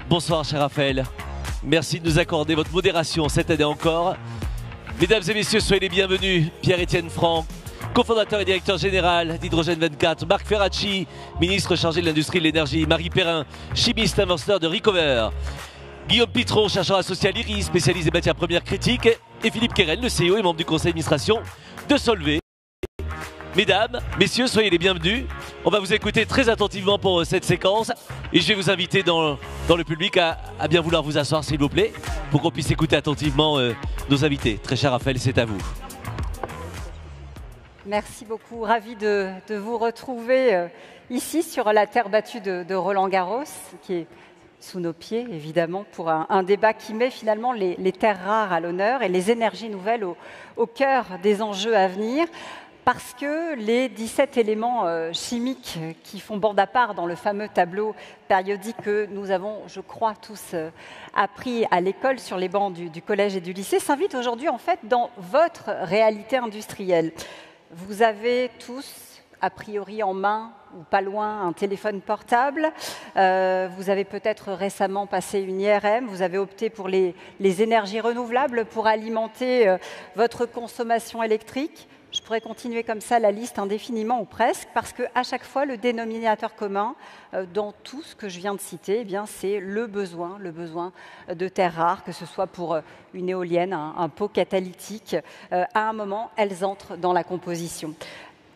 Bonsoir cher Raphaël, merci de nous accorder votre modération cette année encore. Mesdames et messieurs, soyez les bienvenus. Pierre-Étienne Franck, cofondateur et directeur général d'Hydrogène 24. Marc Ferracci, ministre chargé de l'industrie et de l'énergie. Marie Perrin, chimiste inventeur de Recover. Guillaume Pitron, chercheur associé à l'IRI, spécialiste des matières premières critiques. Et Philippe Keren, le CEO et membre du conseil d'administration de Solvay. Mesdames, messieurs, soyez les bienvenus. On va vous écouter très attentivement pour cette séquence. Et je vais vous inviter dans le public à bien vouloir vous asseoir, s'il vous plaît, pour qu'on puisse écouter attentivement nos invités. Très cher Raphaël, c'est à vous. Merci beaucoup. Ravi de vous retrouver ici sur la terre battue de Roland-Garros, qui est sous nos pieds, évidemment, pour un débat qui met finalement les terres rares à l'honneur et les énergies nouvelles au cœur des enjeux à venir. Parce que les 17 éléments chimiques qui font bande à part dans le fameux tableau périodique que nous avons, je crois, tous appris à l'école sur les bancs du collège et du lycée s'invitent aujourd'hui en fait dans votre réalité industrielle. Vous avez tous, a priori en main ou pas loin, un téléphone portable. Vous avez peut-être récemment passé une IRM. Vous avez opté pour les énergies renouvelables pour alimenter votre consommation électrique. Je pourrais continuer comme ça la liste indéfiniment ou presque, parce qu'à chaque fois, le dénominateur commun dans tout ce que je viens de citer, eh bien, c'est le besoin de terres rares, que ce soit pour une éolienne, un pot catalytique. À un moment, elles entrent dans la composition.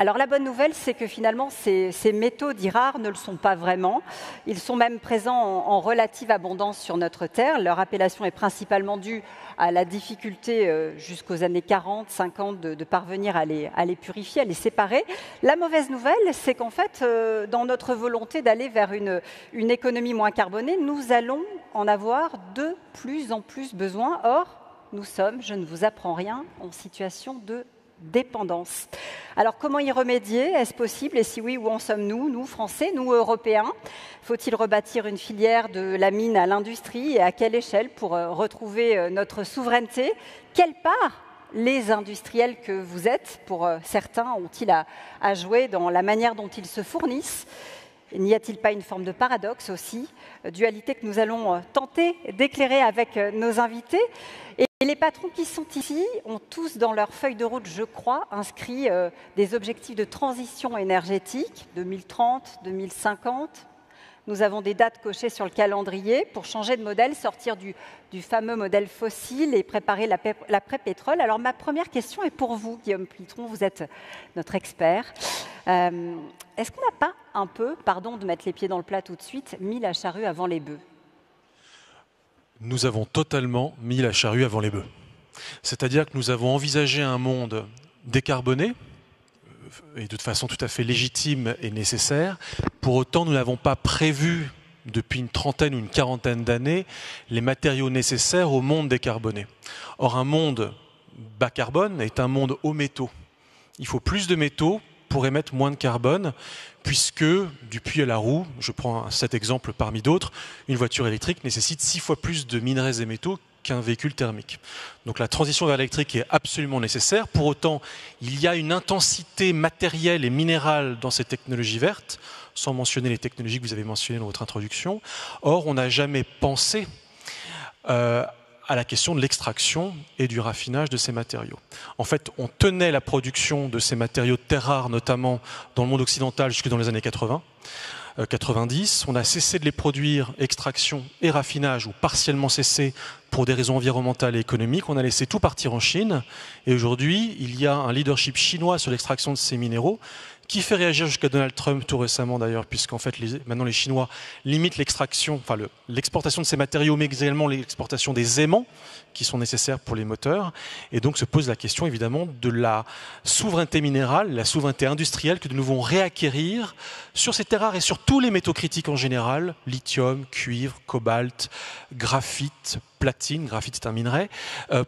Alors la bonne nouvelle, c'est que finalement, ces métaux dits rares ne le sont pas vraiment. Ils sont même présents en relative abondance sur notre Terre. Leur appellation est principalement due à la difficulté jusqu'aux années 40, 50 de parvenir à les purifier, à les séparer. La mauvaise nouvelle, c'est qu'en fait, dans notre volonté d'aller vers une économie moins carbonée, nous allons en avoir de plus en plus besoin. Or, nous sommes, je ne vous apprends rien, en situation de dépendance. Alors, comment y remédier? Est-ce possible? Et si oui, où en sommes-nous, nous, Français, nous, Européens? Faut-il rebâtir une filière de la mine à l'industrie et à quelle échelle pour retrouver notre souveraineté? Quelle part les industriels que vous êtes, pour certains, ont-ils à jouer dans la manière dont ils se fournissent? N'y a-t-il pas une forme de paradoxe aussi, dualité que nous allons tenter d'éclairer avec nos invités? Et les patrons qui sont ici ont tous dans leur feuille de route, je crois, inscrit des objectifs de transition énergétique, 2030, 2050. Nous avons des dates cochées sur le calendrier pour changer de modèle, sortir du fameux modèle fossile et préparer l'après-pétrole. Alors ma première question est pour vous, Guillaume Pitron, vous êtes notre expert. Est-ce qu'on n'a pas un peu, pardon de mettre les pieds dans le plat tout de suite, mis la charrue avant les bœufs? Nous avons totalement mis la charrue avant les bœufs. C'est-à-dire que nous avons envisagé un monde décarboné, et de façon tout à fait légitime et nécessaire. Pour autant, nous n'avons pas prévu, depuis une trentaine ou une quarantaine d'années, les matériaux nécessaires au monde décarboné. Or, un monde bas carbone est un monde haut métaux. Il faut plus de métaux pour émettre moins de carbone, puisque du puits à la roue, je prends cet exemple parmi d'autres, une voiture électrique nécessite 6 fois plus de minerais et métaux qu'un véhicule thermique. Donc la transition vers l'électrique est absolument nécessaire. Pour autant, il y a une intensité matérielle et minérale dans ces technologies vertes, sans mentionner les technologies que vous avez mentionnées dans votre introduction. Or, on n'a jamais pensé à la question de l'extraction et du raffinage de ces matériaux. En fait, on tenait la production de ces matériaux de terres rares, notamment dans le monde occidental, jusque dans les années 80. 90, on a cessé de les produire, extraction et raffinage, ou partiellement cessé pour des raisons environnementales et économiques. On a laissé tout partir en Chine. Et aujourd'hui, il y a un leadership chinois sur l'extraction de ces minéraux qui fait réagir jusqu'à Donald Trump tout récemment d'ailleurs, puisqu'en fait maintenant les Chinois limitent l'extraction, enfin l'exportation de ces matériaux, mais également l'exportation des aimants qui sont nécessaires pour les moteurs. Et donc se pose la question évidemment de la souveraineté minérale, la souveraineté industrielle que nous devons réacquérir sur ces terres rares et sur tous les métaux critiques en général, lithium, cuivre, cobalt, graphite, platine, graphite c'est un minerai,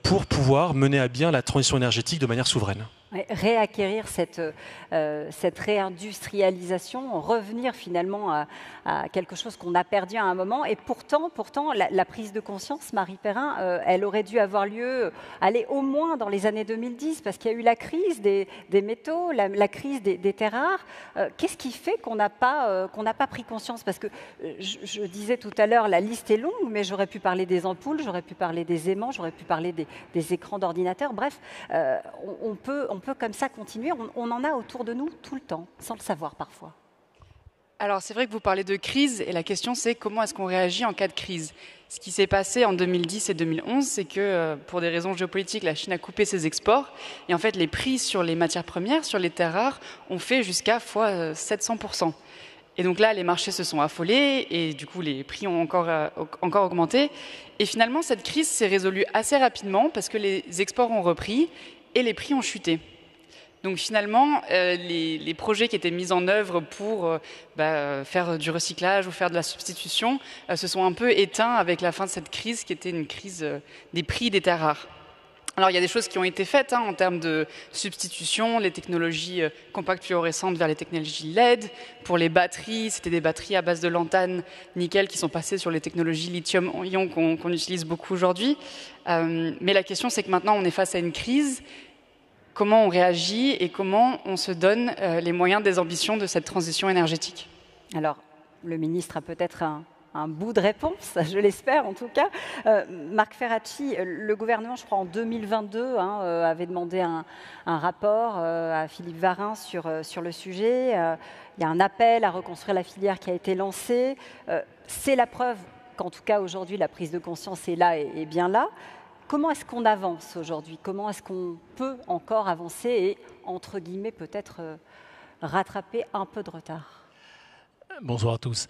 pour pouvoir mener à bien la transition énergétique de manière souveraine. réacquérir cette réindustrialisation, revenir finalement à quelque chose qu'on a perdu à un moment. Et pourtant la prise de conscience, Marie Perrin, elle aurait dû avoir lieu, aller au moins dans les années 2010, parce qu'il y a eu la crise des métaux, la crise des terres rares. Qu'est-ce qui fait qu'on n'a pas pris conscience? Parce que je disais tout à l'heure, la liste est longue, mais j'aurais pu parler des ampoules, j'aurais pu parler des aimants, j'aurais pu parler des écrans d'ordinateur. Bref, on peut comme ça continuer. On en a autour de nous tout le temps, sans le savoir parfois. Alors c'est vrai que vous parlez de crise et la question c'est comment est-ce qu'on réagit en cas de crise. Ce qui s'est passé en 2010 et 2011, c'est que pour des raisons géopolitiques, la Chine a coupé ses exports et en fait les prix sur les matières premières, sur les terres rares, ont fait jusqu'à fois 700%. Et donc là, les marchés se sont affolés et du coup les prix ont encore augmenté. Et finalement, cette crise s'est résolue assez rapidement parce que les exports ont repris et les prix ont chuté. Donc finalement, les projets qui étaient mis en œuvre pour faire du recyclage ou faire de la substitution se sont un peu éteints avec la fin de cette crise qui était une crise des prix des terres rares. Alors il y a des choses qui ont été faites en termes de substitution, les technologies compactes fluorescentes vers les technologies LED. Pour les batteries, c'était des batteries à base de lantane, nickel qui sont passées sur les technologies lithium-ion qu'on utilise beaucoup aujourd'hui. Mais la question c'est que maintenant on est face à une crise. Comment on réagit et comment on se donne les moyens des ambitions de cette transition énergétique? Alors, le ministre a peut-être un bout de réponse, je l'espère en tout cas. Marc Ferracci, le gouvernement, je crois en 2022, avait demandé un rapport à Philippe Varin sur le sujet. Il y a un appel à reconstruire la filière qui a été lancé. C'est la preuve qu'en tout cas aujourd'hui, la prise de conscience est là et bien là. Comment est-ce qu'on avance aujourd'hui? Comment est-ce qu'on peut encore avancer et, entre guillemets, peut-être rattraper un peu de retard? Bonsoir à tous.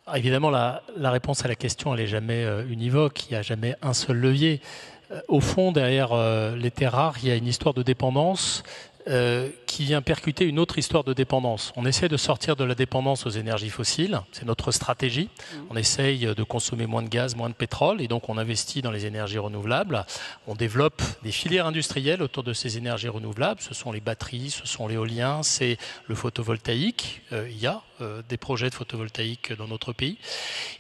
Alors, évidemment, la réponse à la question, elle n'est jamais univoque. Il n'y a jamais un seul levier. Au fond, derrière les terres rares, il y a une histoire de dépendance qui vient percuter une autre histoire de dépendance. On essaie de sortir de la dépendance aux énergies fossiles, c'est notre stratégie. On essaye de consommer moins de gaz, moins de pétrole, et donc on investit dans les énergies renouvelables. On développe des filières industrielles autour de ces énergies renouvelables. Ce sont les batteries, ce sont l'éolien, c'est le photovoltaïque. Il y a des projets de photovoltaïque dans notre pays.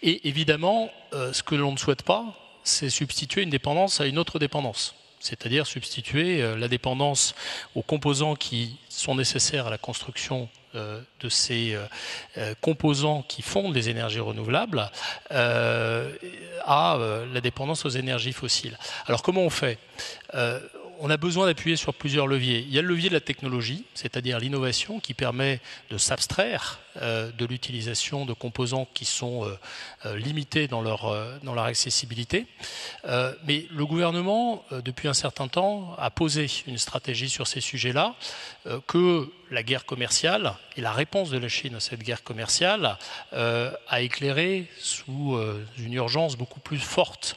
Et évidemment, ce que l'on ne souhaite pas, c'est substituer une dépendance à une autre dépendance. C'est-à-dire substituer la dépendance aux composants qui sont nécessaires à la construction de ces composants qui fondent les énergies renouvelables à la dépendance aux énergies fossiles. Alors comment on fait ? On a besoin d'appuyer sur plusieurs leviers. Il y a le levier de la technologie, c'est-à-dire l'innovation qui permet de s'abstraire de l'utilisation de composants qui sont limités dans leur accessibilité. Mais le gouvernement, depuis un certain temps, a posé une stratégie sur ces sujets-là que la guerre commerciale et la réponse de la Chine à cette guerre commerciale a éclairé sous une urgence beaucoup plus forte.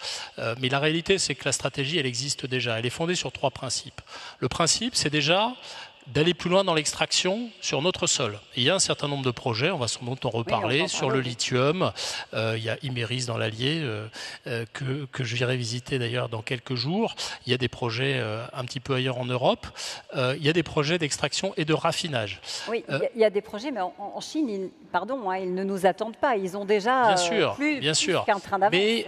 Mais la réalité, c'est que la stratégie, elle existe déjà. Elle est fondée sur 3 principes. Le principe, c'est déjà d'aller plus loin dans l'extraction sur notre sol. Et il y a un certain nombre de projets, on va sans doute en reparler, sur le lithium. Il y a Imerys dans l'Allier, que je virai visiter d'ailleurs dans quelques jours. Il y a des projets un petit peu ailleurs en Europe. Il y a des projets d'extraction et de raffinage. Oui, il y a des projets, mais en Chine, ils ne nous attendent pas. Ils ont déjà plus qu'un train d'avance. Mais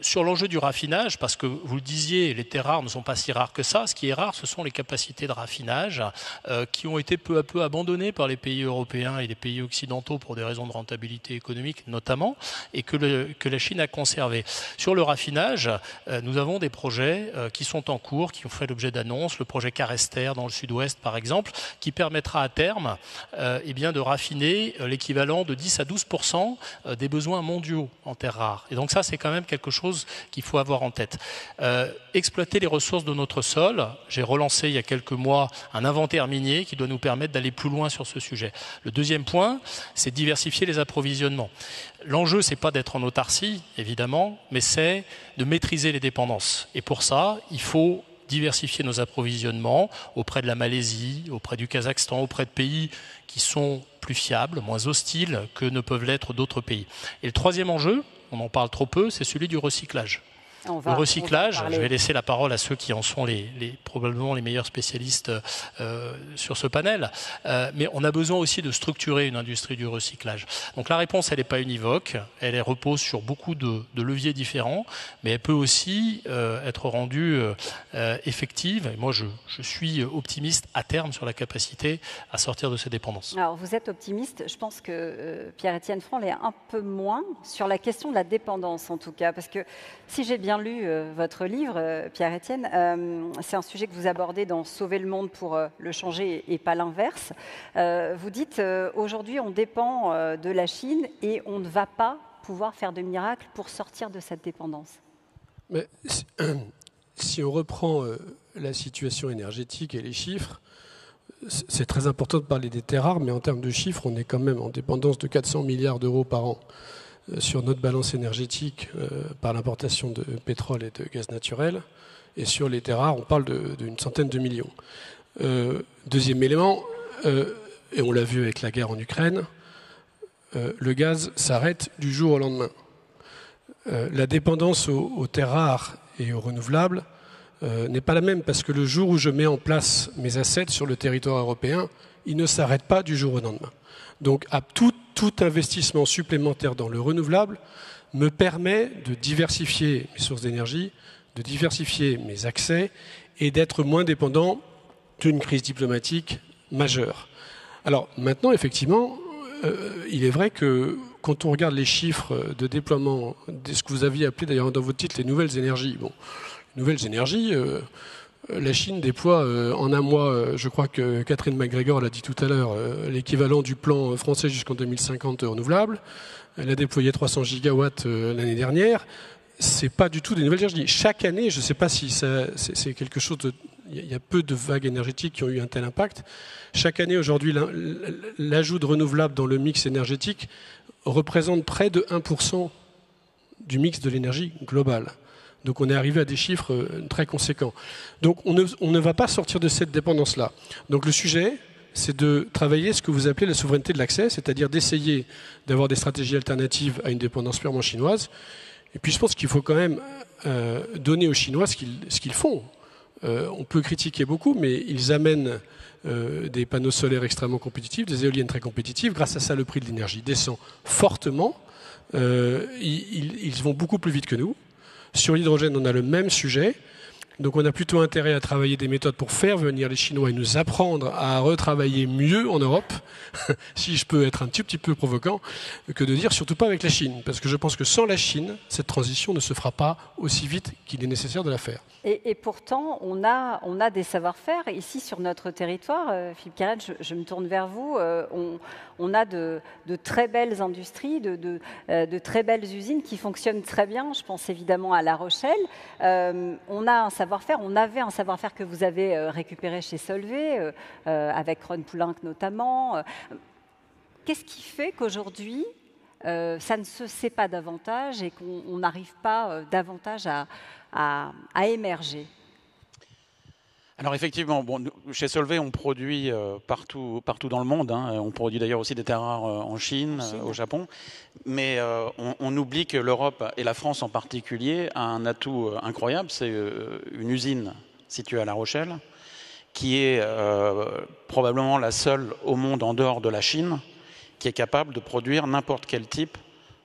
sur l'enjeu du raffinage, parce que vous le disiez, les terres rares ne sont pas si rares que ça. Ce qui est rare, ce sont les capacités de raffinage qui ont été peu à peu abandonnées par les pays européens et les pays occidentaux pour des raisons de rentabilité économique notamment, et que la Chine a conservé. Sur le raffinage, nous avons des projets qui sont en cours, qui ont fait l'objet d'annonces. Le projet Carester dans le sud-ouest, par exemple, qui permettra à terme de raffiner l'équivalent de 10 à 12% des besoins mondiaux en terres rares. Et donc ça, c'est quand même quelque chose qu'il faut avoir en tête. Exploiter les ressources de notre sol. J'ai relancé il y a quelques mois un inventaire minier qui doit nous permettre d'aller plus loin sur ce sujet. Le deuxième point, c'est de diversifier les approvisionnements. L'enjeu, c'est pas d'être en autarcie, évidemment, mais c'est de maîtriser les dépendances. Et pour ça, il faut diversifier nos approvisionnements auprès de la Malaisie, auprès du Kazakhstan, auprès de pays qui sont plus fiables, moins hostiles que ne peuvent l'être d'autres pays. Et le troisième enjeu, on en parle trop peu, c'est celui du recyclage. Le recyclage, je vais laisser la parole à ceux qui en sont probablement les meilleurs spécialistes sur ce panel, mais on a besoin aussi de structurer une industrie du recyclage. Donc la réponse, elle n'est pas univoque, elle repose sur beaucoup de leviers différents, mais elle peut aussi être rendue effective. Et moi, je suis optimiste à terme sur la capacité à sortir de ces dépendances. Alors vous êtes optimiste, je pense que Pierre-Étienne Franc l'est un peu moins sur la question de la dépendance en tout cas, parce que si j'ai bien lu votre livre, Pierre-Étienne, c'est un sujet que vous abordez dans Sauver le monde pour le changer et pas l'inverse. Vous dites aujourd'hui on dépend de la Chine et on ne va pas pouvoir faire de miracle pour sortir de cette dépendance. Mais si on reprend la situation énergétique et les chiffres, c'est très important de parler des terres rares, mais en termes de chiffres, on est quand même en dépendance de 400 milliards d'euros par an sur notre balance énergétique par l'importation de pétrole et de gaz naturel. Et sur les terres rares, on parle d'une centaine de millions. Deuxième élément, et on l'a vu avec la guerre en Ukraine, le gaz s'arrête du jour au lendemain. La dépendance aux terres rares et aux renouvelables n'est pas la même, parce que le jour où je mets en place mes assets sur le territoire européen, il ne s'arrête pas du jour au lendemain. Donc tout investissement supplémentaire dans le renouvelable me permet de diversifier mes sources d'énergie, de diversifier mes accès et d'être moins dépendant d'une crise diplomatique majeure. Alors maintenant, effectivement, il est vrai que quand on regarde les chiffres de déploiement, de ce que vous aviez appelé d'ailleurs dans votre titre les nouvelles énergies, bon, les nouvelles énergies, la Chine déploie en un mois, je crois que Catherine McGregor l'a dit tout à l'heure, l'équivalent du plan français jusqu'en 2050 renouvelable. Elle a déployé 300 gigawatts l'année dernière. C'est pas du tout des nouvelles énergies. Chaque année, je ne sais pas si c'est quelque chose de... Il y a peu de vagues énergétiques qui ont eu un tel impact. Chaque année, aujourd'hui, l'ajout de renouvelables dans le mix énergétique représente près de 1% du mix de l'énergie globale. Donc on est arrivé à des chiffres très conséquents. Donc on ne va pas sortir de cette dépendance-là. Donc le sujet, c'est de travailler ce que vous appelez la souveraineté de l'accès, c'est-à-dire d'essayer d'avoir des stratégies alternatives à une dépendance purement chinoise. Et puis je pense qu'il faut quand même donner aux Chinois ce qu'ils font. On peut critiquer beaucoup, mais ils amènent des panneaux solaires extrêmement compétitifs, des éoliennes très compétitives. Grâce à ça, le prix de l'énergie descend fortement. Ils vont beaucoup plus vite que nous. Sur l'hydrogène, on a le même sujet. Donc on a plutôt intérêt à travailler des méthodes pour faire venir les Chinois et nous apprendre à retravailler mieux en Europe, si je peux être un petit peu provocant, que de dire surtout pas avec la Chine. Parce que je pense que sans la Chine, cette transition ne se fera pas aussi vite qu'il est nécessaire de la faire. Et pourtant, on a des savoir-faire ici sur notre territoire. Philippe Carrel, je me tourne vers vous. On a de très belles industries, de très belles usines qui fonctionnent très bien. Je pense évidemment à La Rochelle. On a un savoir-faire. On avait un savoir-faire que vous avez récupéré chez Solvay, avec Ron Poulenc notamment. Qu'est-ce qui fait qu'aujourd'hui, ça ne se sait pas davantage et qu'on n'arrive pas davantage à émerger? Alors effectivement, bon, chez Solvay, on produit partout dans le monde. Hein. On produit d'ailleurs aussi des terres rares en Chine, au Japon. Mais on oublie que l'Europe, et la France en particulier, a un atout incroyable. C'est une usine située à La Rochelle, qui est probablement la seule au monde en dehors de la Chine, qui est capable de produire n'importe quel type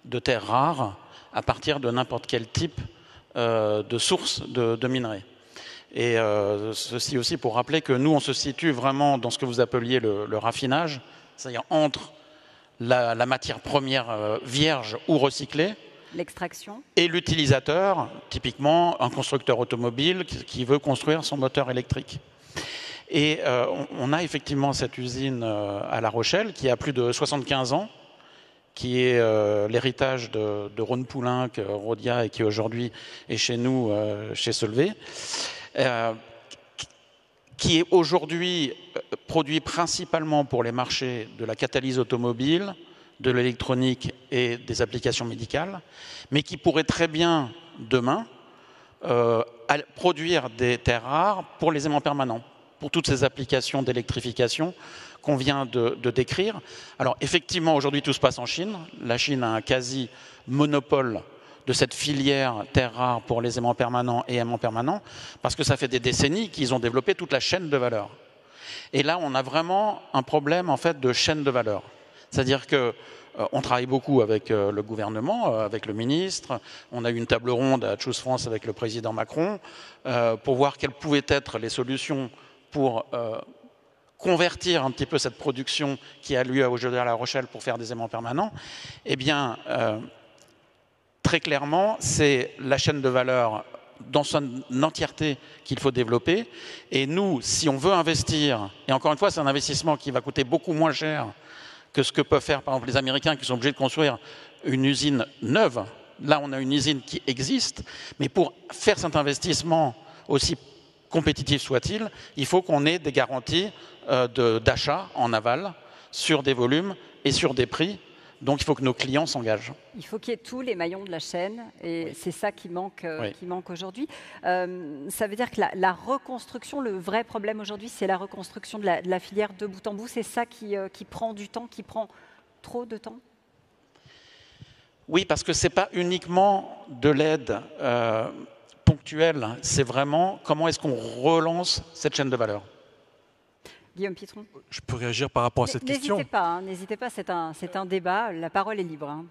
de terres rares à partir de n'importe quel type de sources de minerais. Et ceci aussi pour rappeler que nous, on se situe vraiment dans ce que vous appeliez le raffinage, c'est-à-dire entre la matière première vierge ou recyclée, l'extraction, et l'utilisateur, typiquement un constructeur automobile qui veut construire son moteur électrique. Et on a effectivement cette usine à La Rochelle qui a plus de 75 ans, qui est l'héritage de Ron Poulenc, Rhodia, et qui aujourd'hui est chez nous, chez Solvay, qui est aujourd'hui produit principalement pour les marchés de la catalyse automobile, de l'électronique et des applications médicales, mais qui pourrait très bien, demain, produire des terres rares pour les aimants permanents, pour toutes ces applications d'électrification qu'on vient de décrire. Alors effectivement, aujourd'hui, tout se passe en Chine. La Chine a un quasi-monopole de cette filière terres rares pour les aimants permanents et aimants permanents, parce que ça fait des décennies qu'ils ont développé toute la chaîne de valeur. Et là, on a vraiment un problème en fait de chaîne de valeur. C'est-à-dire que on travaille beaucoup avec le gouvernement, avec le ministre. On a eu une table ronde à Choose France avec le président Macron pour voir quelles pouvaient être les solutions pour convertir un petit peu cette production qui a lieu aujourd'hui à La Rochelle pour faire des aimants permanents. Eh bien, très clairement, c'est la chaîne de valeur dans son entièreté qu'il faut développer. Et nous, si on veut investir, et encore une fois, c'est un investissement qui va coûter beaucoup moins cher que ce que peuvent faire par exemple les Américains qui sont obligés de construire une usine neuve. Là, on a une usine qui existe, mais pour faire cet investissement, aussi compétitif soit-il, il faut qu'on ait des garanties d'achat en aval sur des volumes et sur des prix. Donc il faut que nos clients s'engagent. Il faut qu'il y ait tous les maillons de la chaîne et c'est ça qui manque, aujourd'hui. Ça veut dire que la reconstruction, le vrai problème aujourd'hui, c'est la reconstruction de la filière de bout en bout. C'est ça qui prend du temps, qui prend trop de temps? Oui, parce que ce n'est pas uniquement de l'aide ponctuelle, c'est vraiment comment est-ce qu'on relance cette chaîne de valeur. Guillaume Pitron. Je peux réagir par rapport à cette question. N'hésitez pas, c'est un débat, la parole est libre. Hein.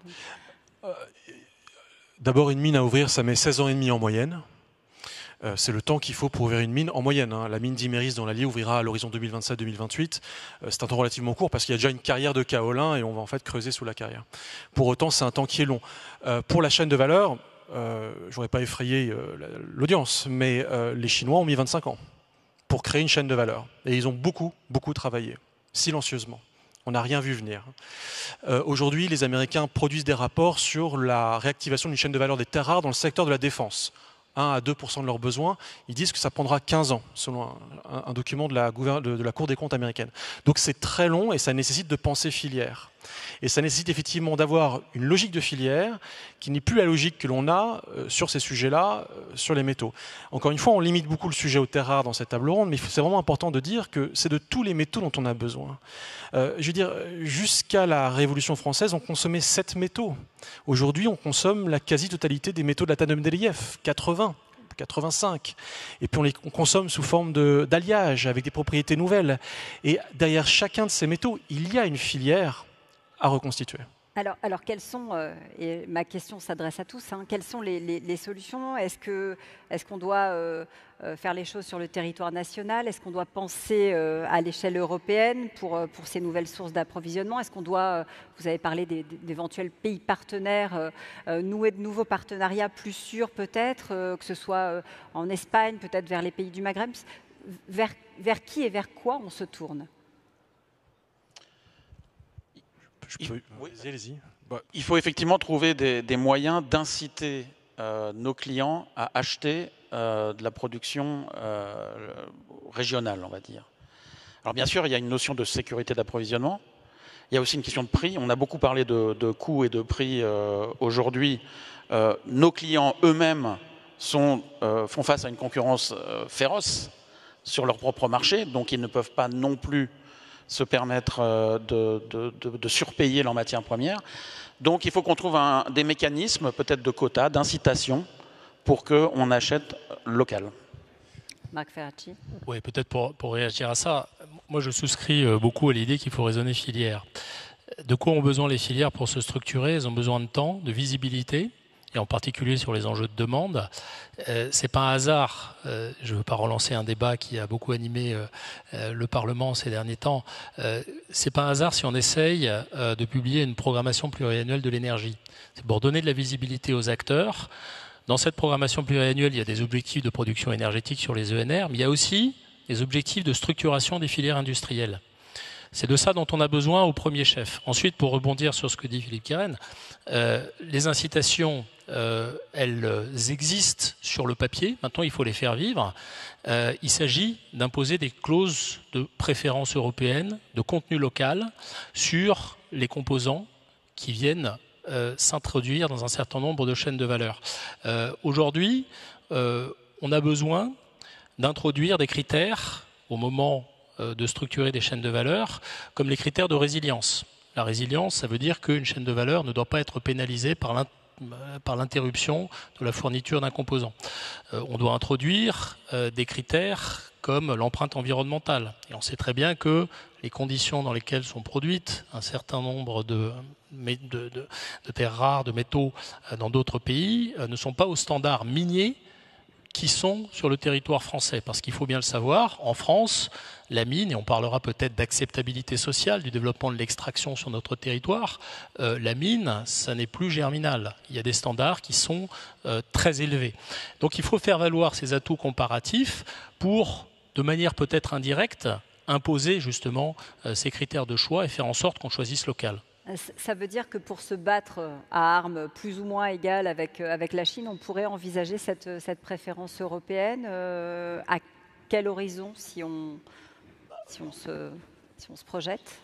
D'abord, une mine à ouvrir, ça met 16 ans et demi en moyenne. C'est le temps qu'il faut pour ouvrir une mine en moyenne. Hein. La mine d'Iméris dans l'Allier ouvrira à l'horizon 2027-2028. C'est un temps relativement court parce qu'il y a déjà une carrière de kaolin et on va en fait creuser sous la carrière. Pour autant, c'est un temps qui est long. Pour la chaîne de valeur, je n'aurais pas effrayé l'audience, mais les Chinois ont mis 25 ans pour créer une chaîne de valeur. Et ils ont beaucoup, beaucoup travaillé, silencieusement. On n'a rien vu venir. Aujourd'hui, les Américains produisent des rapports sur la réactivation d'une chaîne de valeur des terres rares dans le secteur de la défense. 1 à 2% de leurs besoins. Ils disent que ça prendra 15 ans, selon un document de la Cour des comptes américaine. Donc c'est très long et ça nécessite de penser filière. Et ça nécessite effectivement d'avoir une logique de filière qui n'est plus la logique que l'on a sur ces sujets-là, sur les métaux. Encore une fois, on limite beaucoup le sujet aux terres rares dans cette table ronde, mais c'est vraiment important de dire que c'est de tous les métaux dont on a besoin. Je veux dire, jusqu'à la Révolution française, on consommait 7 métaux. Aujourd'hui, on consomme la quasi-totalité des métaux de la Thanum d'Elieff, 80. 85. Et puis on consomme sous forme d'alliage avec des propriétés nouvelles. Et derrière chacun de ces métaux, il y a une filière à reconstituer. Alors quelles sont, et ma question s'adresse à tous, hein, quelles sont les solutions? Est-ce qu'on doit faire les choses sur le territoire national? Est-ce qu'on doit penser à l'échelle européenne pour ces nouvelles sources d'approvisionnement? Est-ce qu'on doit, vous avez parlé d'éventuels pays partenaires, nouer de nouveaux partenariats plus sûrs peut-être, que ce soit en Espagne, peut-être vers les pays du Maghreb? Vers qui et vers quoi on se tourne? Allez-y. Il faut effectivement trouver des moyens d'inciter nos clients à acheter de la production régionale, on va dire. Alors bien sûr, il y a une notion de sécurité d'approvisionnement. Il y a aussi une question de prix. On a beaucoup parlé de coûts et de prix aujourd'hui. Nos clients eux-mêmes font face à une concurrence féroce sur leur propre marché, donc ils ne peuvent pas non plus se permettre de surpayer leurs matières premières. Donc il faut qu'on trouve des mécanismes, peut-être de quotas, d'incitation, pour qu'on achète local. Marc Ferracci. Oui, peut-être pour réagir à ça, moi je souscris beaucoup à l'idée qu'il faut raisonner filière. De quoi ont besoin les filières pour se structurer? Elles ont besoin de temps, de visibilité, et en particulier sur les enjeux de demande. C'est pas un hasard, je ne veux pas relancer un débat qui a beaucoup animé le Parlement ces derniers temps, c'est pas un hasard si on essaye de publier une programmation pluriannuelle de l'énergie. C'est pour donner de la visibilité aux acteurs. Dans cette programmation pluriannuelle, il y a des objectifs de production énergétique sur les ENR, mais il y a aussi des objectifs de structuration des filières industrielles. C'est de ça dont on a besoin au premier chef. Ensuite, pour rebondir sur ce que dit Philippe Keren, les incitations, elles existent sur le papier. Maintenant, il faut les faire vivre. Il s'agit d'imposer des clauses de préférence européenne, de contenu local, sur les composants qui viennent s'introduire dans un certain nombre de chaînes de valeur. Aujourd'hui, on a besoin d'introduire des critères au moment de structurer des chaînes de valeur, comme les critères de résilience. La résilience, ça veut dire qu'une chaîne de valeur ne doit pas être pénalisée par par l'interruption de la fourniture d'un composant. On doit introduire des critères comme l'empreinte environnementale. Et on sait très bien que les conditions dans lesquelles sont produites un certain nombre de terres rares, de métaux dans d'autres pays ne sont pas aux standards miniers qui sont sur le territoire français. Parce qu'il faut bien le savoir, en France, la mine, et on parlera peut-être d'acceptabilité sociale, du développement de l'extraction sur notre territoire, la mine, ça n'est plus germinal. Il y a des standards qui sont très élevés. Donc il faut faire valoir ces atouts comparatifs pour, de manière peut-être indirecte, imposer justement ces critères de choix et faire en sorte qu'on choisisse local. Ça veut dire que pour se battre à armes plus ou moins égales avec la Chine, on pourrait envisager cette préférence européenne. À quel horizon, si on se projette ?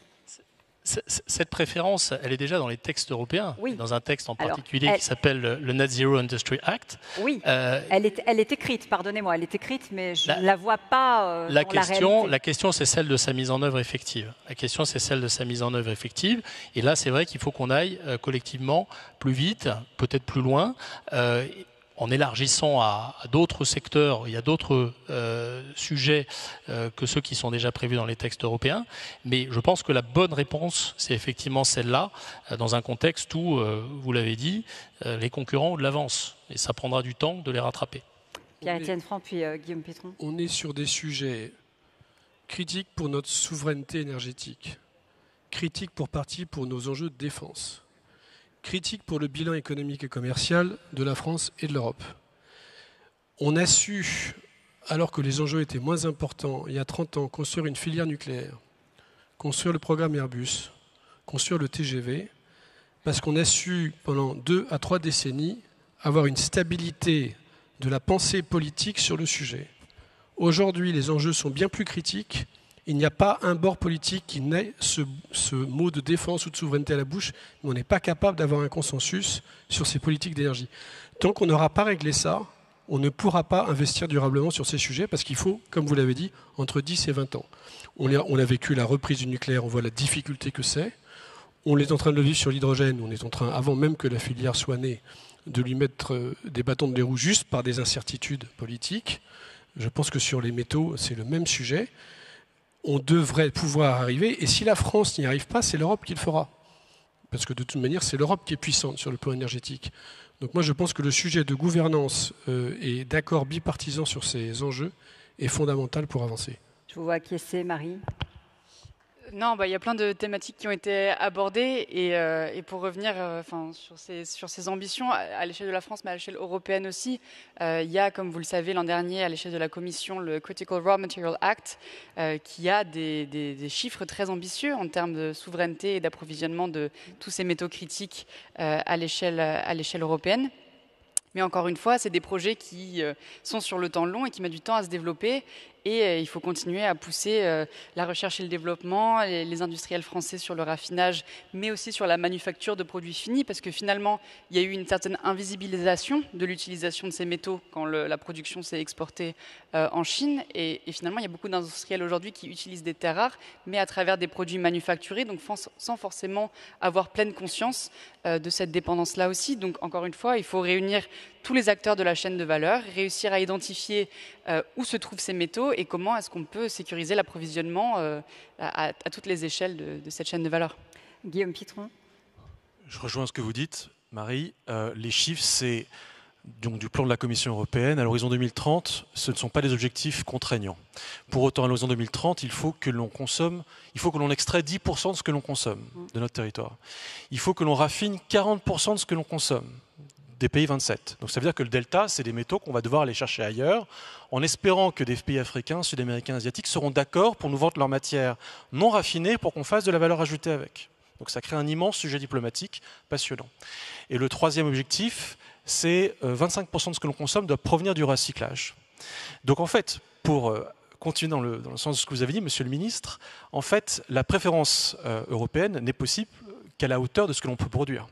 Cette préférence, elle est déjà dans les textes européens, oui. Dans un texte en particulier qui s'appelle le Net Zero Industry Act. Oui, elle est écrite, pardonnez-moi, elle est écrite, mais je ne la vois pas dans la réalité. La question, c'est celle de sa mise en œuvre effective. Et là, c'est vrai qu'il faut qu'on aille collectivement plus vite, peut-être plus loin, en élargissant à d'autres secteurs, il y a d'autres sujets que ceux qui sont déjà prévus dans les textes européens. Mais je pense que la bonne réponse, c'est effectivement celle-là, dans un contexte où, vous l'avez dit, les concurrents ont de l'avance. Et ça prendra du temps de les rattraper. Pierre-Étienne Franc, puis Guillaume Pitron. On est sur des sujets critiques pour notre souveraineté énergétique, critiques pour partie pour nos enjeux de défense, critique pour le bilan économique et commercial de la France et de l'Europe. On a su, alors que les enjeux étaient moins importants, il y a 30 ans, construire une filière nucléaire, construire le programme Airbus, construire le TGV, parce qu'on a su, pendant 2 à 3 décennies, avoir une stabilité de la pensée politique sur le sujet. Aujourd'hui, les enjeux sont bien plus critiques. Il n'y a pas un bord politique qui n'ait ce mot de défense ou de souveraineté à la bouche, mais on n'est pas capable d'avoir un consensus sur ces politiques d'énergie. Tant qu'on n'aura pas réglé ça, on ne pourra pas investir durablement sur ces sujets parce qu'il faut, comme vous l'avez dit, entre 10 et 20 ans. On a vécu la reprise du nucléaire, on voit la difficulté que c'est. On est en train de le vivre sur l'hydrogène, on est en train, avant même que la filière soit née, de lui mettre des bâtons de roues juste par des incertitudes politiques. Je pense que sur les métaux, c'est le même sujet. On devrait pouvoir arriver, et si la France n'y arrive pas, c'est l'Europe qui le fera. Parce que de toute manière, c'est l'Europe qui est puissante sur le plan énergétique. Donc moi, je pense que le sujet de gouvernance et d'accord bipartisan sur ces enjeux est fondamental pour avancer. Je vous vois acquiescer, Marie. Non, il y a plein de thématiques qui ont été abordées et pour revenir sur ces ambitions à l'échelle de la France, mais à l'échelle européenne aussi, il y a, comme vous le savez, l'an dernier, à l'échelle de la Commission, le Critical Raw Material Act, qui a des chiffres très ambitieux en termes de souveraineté et d'approvisionnement de tous ces métaux critiques à l'échelle européenne. Mais encore une fois, c'est des projets qui sont sur le temps long et qui mettent du temps à se développer. Et il faut continuer à pousser la recherche et le développement, les industriels français sur le raffinage, mais aussi sur la manufacture de produits finis, parce que finalement, il y a eu une certaine invisibilisation de l'utilisation de ces métaux quand la production s'est exportée en Chine. Et finalement, il y a beaucoup d'industriels aujourd'hui qui utilisent des terres rares, mais à travers des produits manufacturés, donc sans forcément avoir pleine conscience de cette dépendance-là aussi. Donc encore une fois, il faut réunir tous les acteurs de la chaîne de valeur, réussir à identifier où se trouvent ces métaux et comment est-ce qu'on peut sécuriser l'approvisionnement à toutes les échelles de cette chaîne de valeur. Guillaume Pitron. Je rejoins ce que vous dites, Marie. Les chiffres, c'est donc du plan de la Commission européenne. À l'horizon 2030, ce ne sont pas des objectifs contraignants. Pour autant, à l'horizon 2030, il faut que l'on extrait 10% de ce que l'on consomme de notre territoire. Il faut que l'on raffine 40% de ce que l'on consomme des pays 27. Donc ça veut dire que le delta, c'est des métaux qu'on va devoir aller chercher ailleurs, en espérant que des pays africains, sud-américains, asiatiques seront d'accord pour nous vendre leur matière non raffinée pour qu'on fasse de la valeur ajoutée avec. Donc ça crée un immense sujet diplomatique passionnant. Et le troisième objectif, c'est 25% de ce que l'on consomme doit provenir du recyclage. Donc en fait, pour continuer dans le sens de ce que vous avez dit, Monsieur le Ministre, en fait, la préférence européenne n'est possible qu'à la hauteur de ce que l'on peut produire.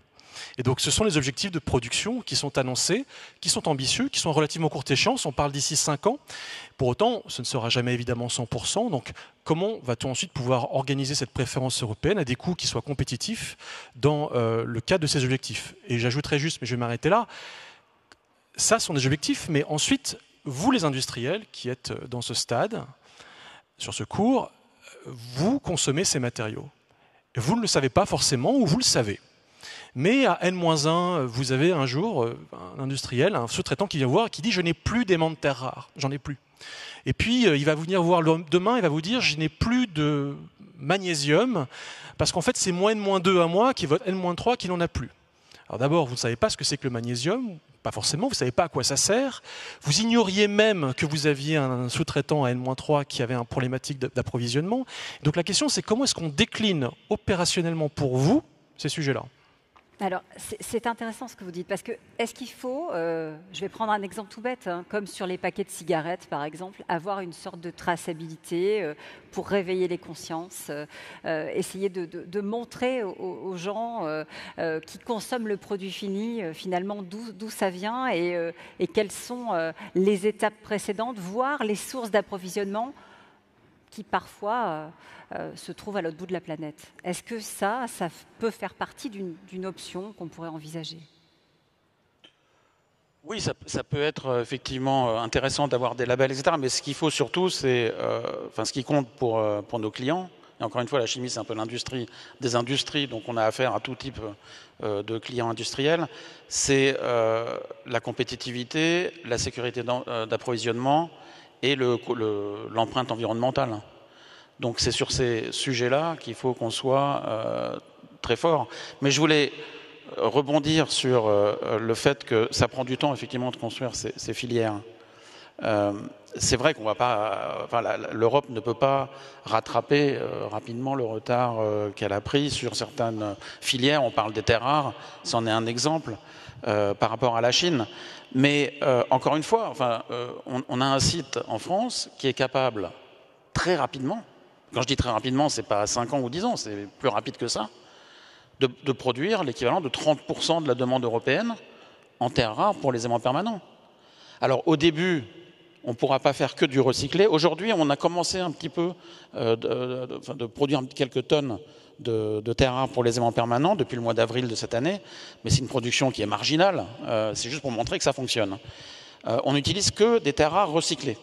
Et donc ce sont les objectifs de production qui sont annoncés, qui sont ambitieux, qui sont à relativement courte échéance, on parle d'ici 5 ans. Pour autant, ce ne sera jamais évidemment 100%, donc comment va-t-on ensuite pouvoir organiser cette préférence européenne à des coûts qui soient compétitifs dans le cadre de ces objectifs? Et j'ajouterai juste, mais je vais m'arrêter là, ça sont des objectifs, mais ensuite, vous les industriels qui êtes dans ce stade, sur ce cours, vous consommez ces matériaux. Vous ne le savez pas forcément, ou vous le savez. Mais à N-1, vous avez un jour un industriel, un sous-traitant qui vient voir et qui dit « je n'ai plus d'aimants de terre rares, j'en ai plus ». Et puis il va venir voir demain, il va vous dire « je n'ai plus de magnésium, parce qu'en fait c'est moins N-2 à moi qui est votre N-3 qui n'en a plus ». Alors d'abord, vous ne savez pas ce que c'est que le magnésium, pas forcément, vous ne savez pas à quoi ça sert. Vous ignoriez même que vous aviez un sous-traitant à N-3 qui avait une problématique d'approvisionnement. Donc la question, c'est comment est-ce qu'on décline opérationnellement pour vous ces sujets-là? Alors, c'est intéressant ce que vous dites, parce que est-ce qu'il faut, je vais prendre un exemple tout bête, hein, comme sur les paquets de cigarettes par exemple, avoir une sorte de traçabilité pour réveiller les consciences, essayer de montrer aux gens qui consomment le produit fini, finalement d'où ça vient et quelles sont les étapes précédentes, voire les sources d'approvisionnement qui parfois se trouvent à l'autre bout de la planète. Est-ce que ça peut faire partie d'une option qu'on pourrait envisager? Oui, ça peut être effectivement intéressant d'avoir des labels, etc. Mais ce qu'il faut surtout, c'est, ce qui compte pour nos clients, et encore une fois, la chimie, c'est un peu l'industrie des industries, donc on a affaire à tout type de clients industriels, c'est la compétitivité, la sécurité d'approvisionnement et l'empreinte environnementale. Donc c'est sur ces sujets-là qu'il faut qu'on soit très fort. Mais je voulais rebondir sur le fait que ça prend du temps effectivement de construire ces filières. C'est vrai qu'on va pas, l'Europe ne peut pas rattraper rapidement le retard qu'elle a pris sur certaines filières. On parle des terres rares, c'en est un exemple par rapport à la Chine. Mais encore une fois, on a un site en France qui est capable très rapidement, quand je dis très rapidement, c'est pas 5 ans ou 10 ans, c'est plus rapide que ça, de produire l'équivalent de 30% de la demande européenne en terres rares pour les aimants permanents. Alors au début, on ne pourra pas faire que du recyclé. Aujourd'hui, on a commencé un petit peu de produire quelques tonnes de terres rares pour les aimants permanents depuis le mois d'avril de cette année, mais c'est une production qui est marginale, c'est juste pour montrer que ça fonctionne. On n'utilise que des terres rares recyclées.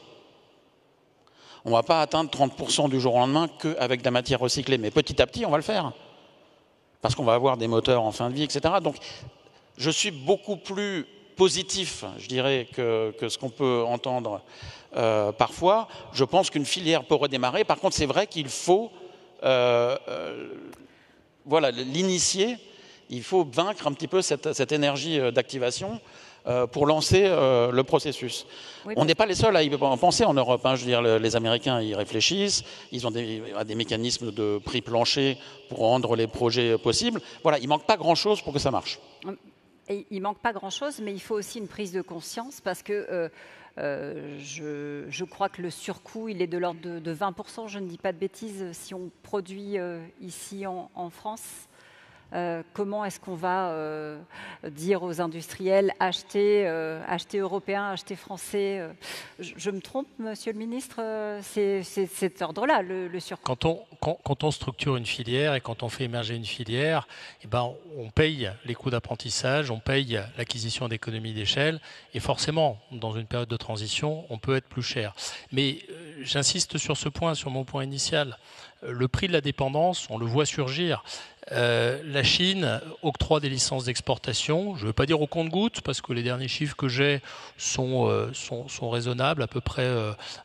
On ne va pas atteindre 30% du jour au lendemain qu'avec de la matière recyclée, mais petit à petit, on va le faire. Parce qu'on va avoir des moteurs en fin de vie, etc. Donc, je suis beaucoup plus positif, je dirais, que ce qu'on peut entendre parfois. Je pense qu'une filière peut redémarrer. Par contre, c'est vrai qu'il faut l'initier. Il faut vaincre un petit peu cette énergie d'activation pour lancer le processus. Oui, on n'est pas les seuls à y penser en Europe. Je veux dire, les Américains y réfléchissent. Ils ont des mécanismes de prix plancher pour rendre les projets possibles. Voilà, il ne manque pas grand-chose pour que ça marche. Et il ne manque pas grand-chose, mais il faut aussi une prise de conscience parce que je crois que le surcoût, il est de l'ordre de 20%, je ne dis pas de bêtises, si on produit ici en France. Comment est-ce qu'on va dire aux industriels acheter européen, acheter français je me trompe, monsieur le ministre? C'est cet ordre-là, le surcoût. Quand on structure une filière et quand on fait émerger une filière, on paye les coûts d'apprentissage, on paye l'acquisition d'économies d'échelle et forcément, dans une période de transition, on peut être plus cher. Mais j'insiste sur ce point, sur mon point initial. Le prix de la dépendance, on le voit surgir. La Chine octroie des licences d'exportation, je ne veux pas dire au compte-gouttes, parce que les derniers chiffres que j'ai sont raisonnables. À peu près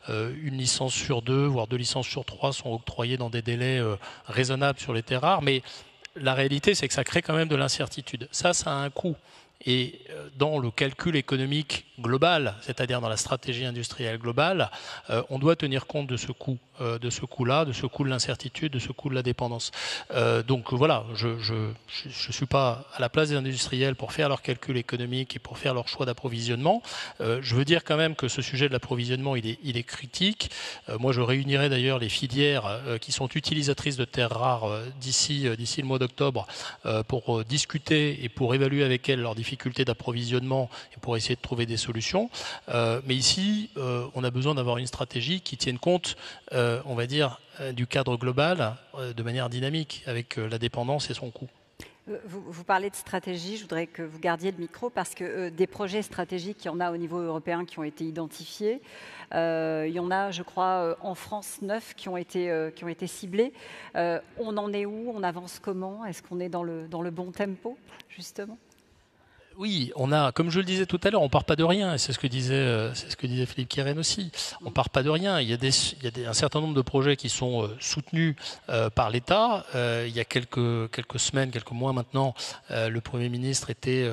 une licence sur 2, voire 2 licences sur 3 sont octroyées dans des délais raisonnables sur les terres rares. Mais la réalité, c'est que ça crée quand même de l'incertitude. Ça a un coût. Et dans le calcul économique globale, c'est-à-dire dans la stratégie industrielle globale, on doit tenir compte de ce coût-là, de ce coût de l'incertitude, de ce coût de la dépendance. Donc voilà, je ne suis pas à la place des industriels pour faire leurs calculs économiques et pour faire leur choix d'approvisionnement. Je veux dire quand même que ce sujet de l'approvisionnement, il est critique. Moi, je réunirai d'ailleurs les filières qui sont utilisatrices de terres rares d'ici le mois d'octobre pour discuter et pour évaluer avec elles leurs difficultés d'approvisionnement et pour essayer de trouver des solutions. Mais ici, on a besoin d'avoir une stratégie qui tienne compte, on va dire, du cadre global de manière dynamique avec la dépendance et son coût. Vous parlez de stratégie, je voudrais que vous gardiez le micro parce que des projets stratégiques, il y en a au niveau européen qui ont été identifiés. Il y en a, je crois, en France 9 qui ont été ciblés. On en est où? On avance comment? Est-ce qu'on est dans le bon tempo, justement? Oui, on a, comme je le disais tout à l'heure, on part pas de rien. Et c'est ce que disait Philippe Keren aussi. On part pas de rien. Il y a un certain nombre de projets qui sont soutenus par l'État. Il y a quelques semaines, quelques mois maintenant, le Premier ministre était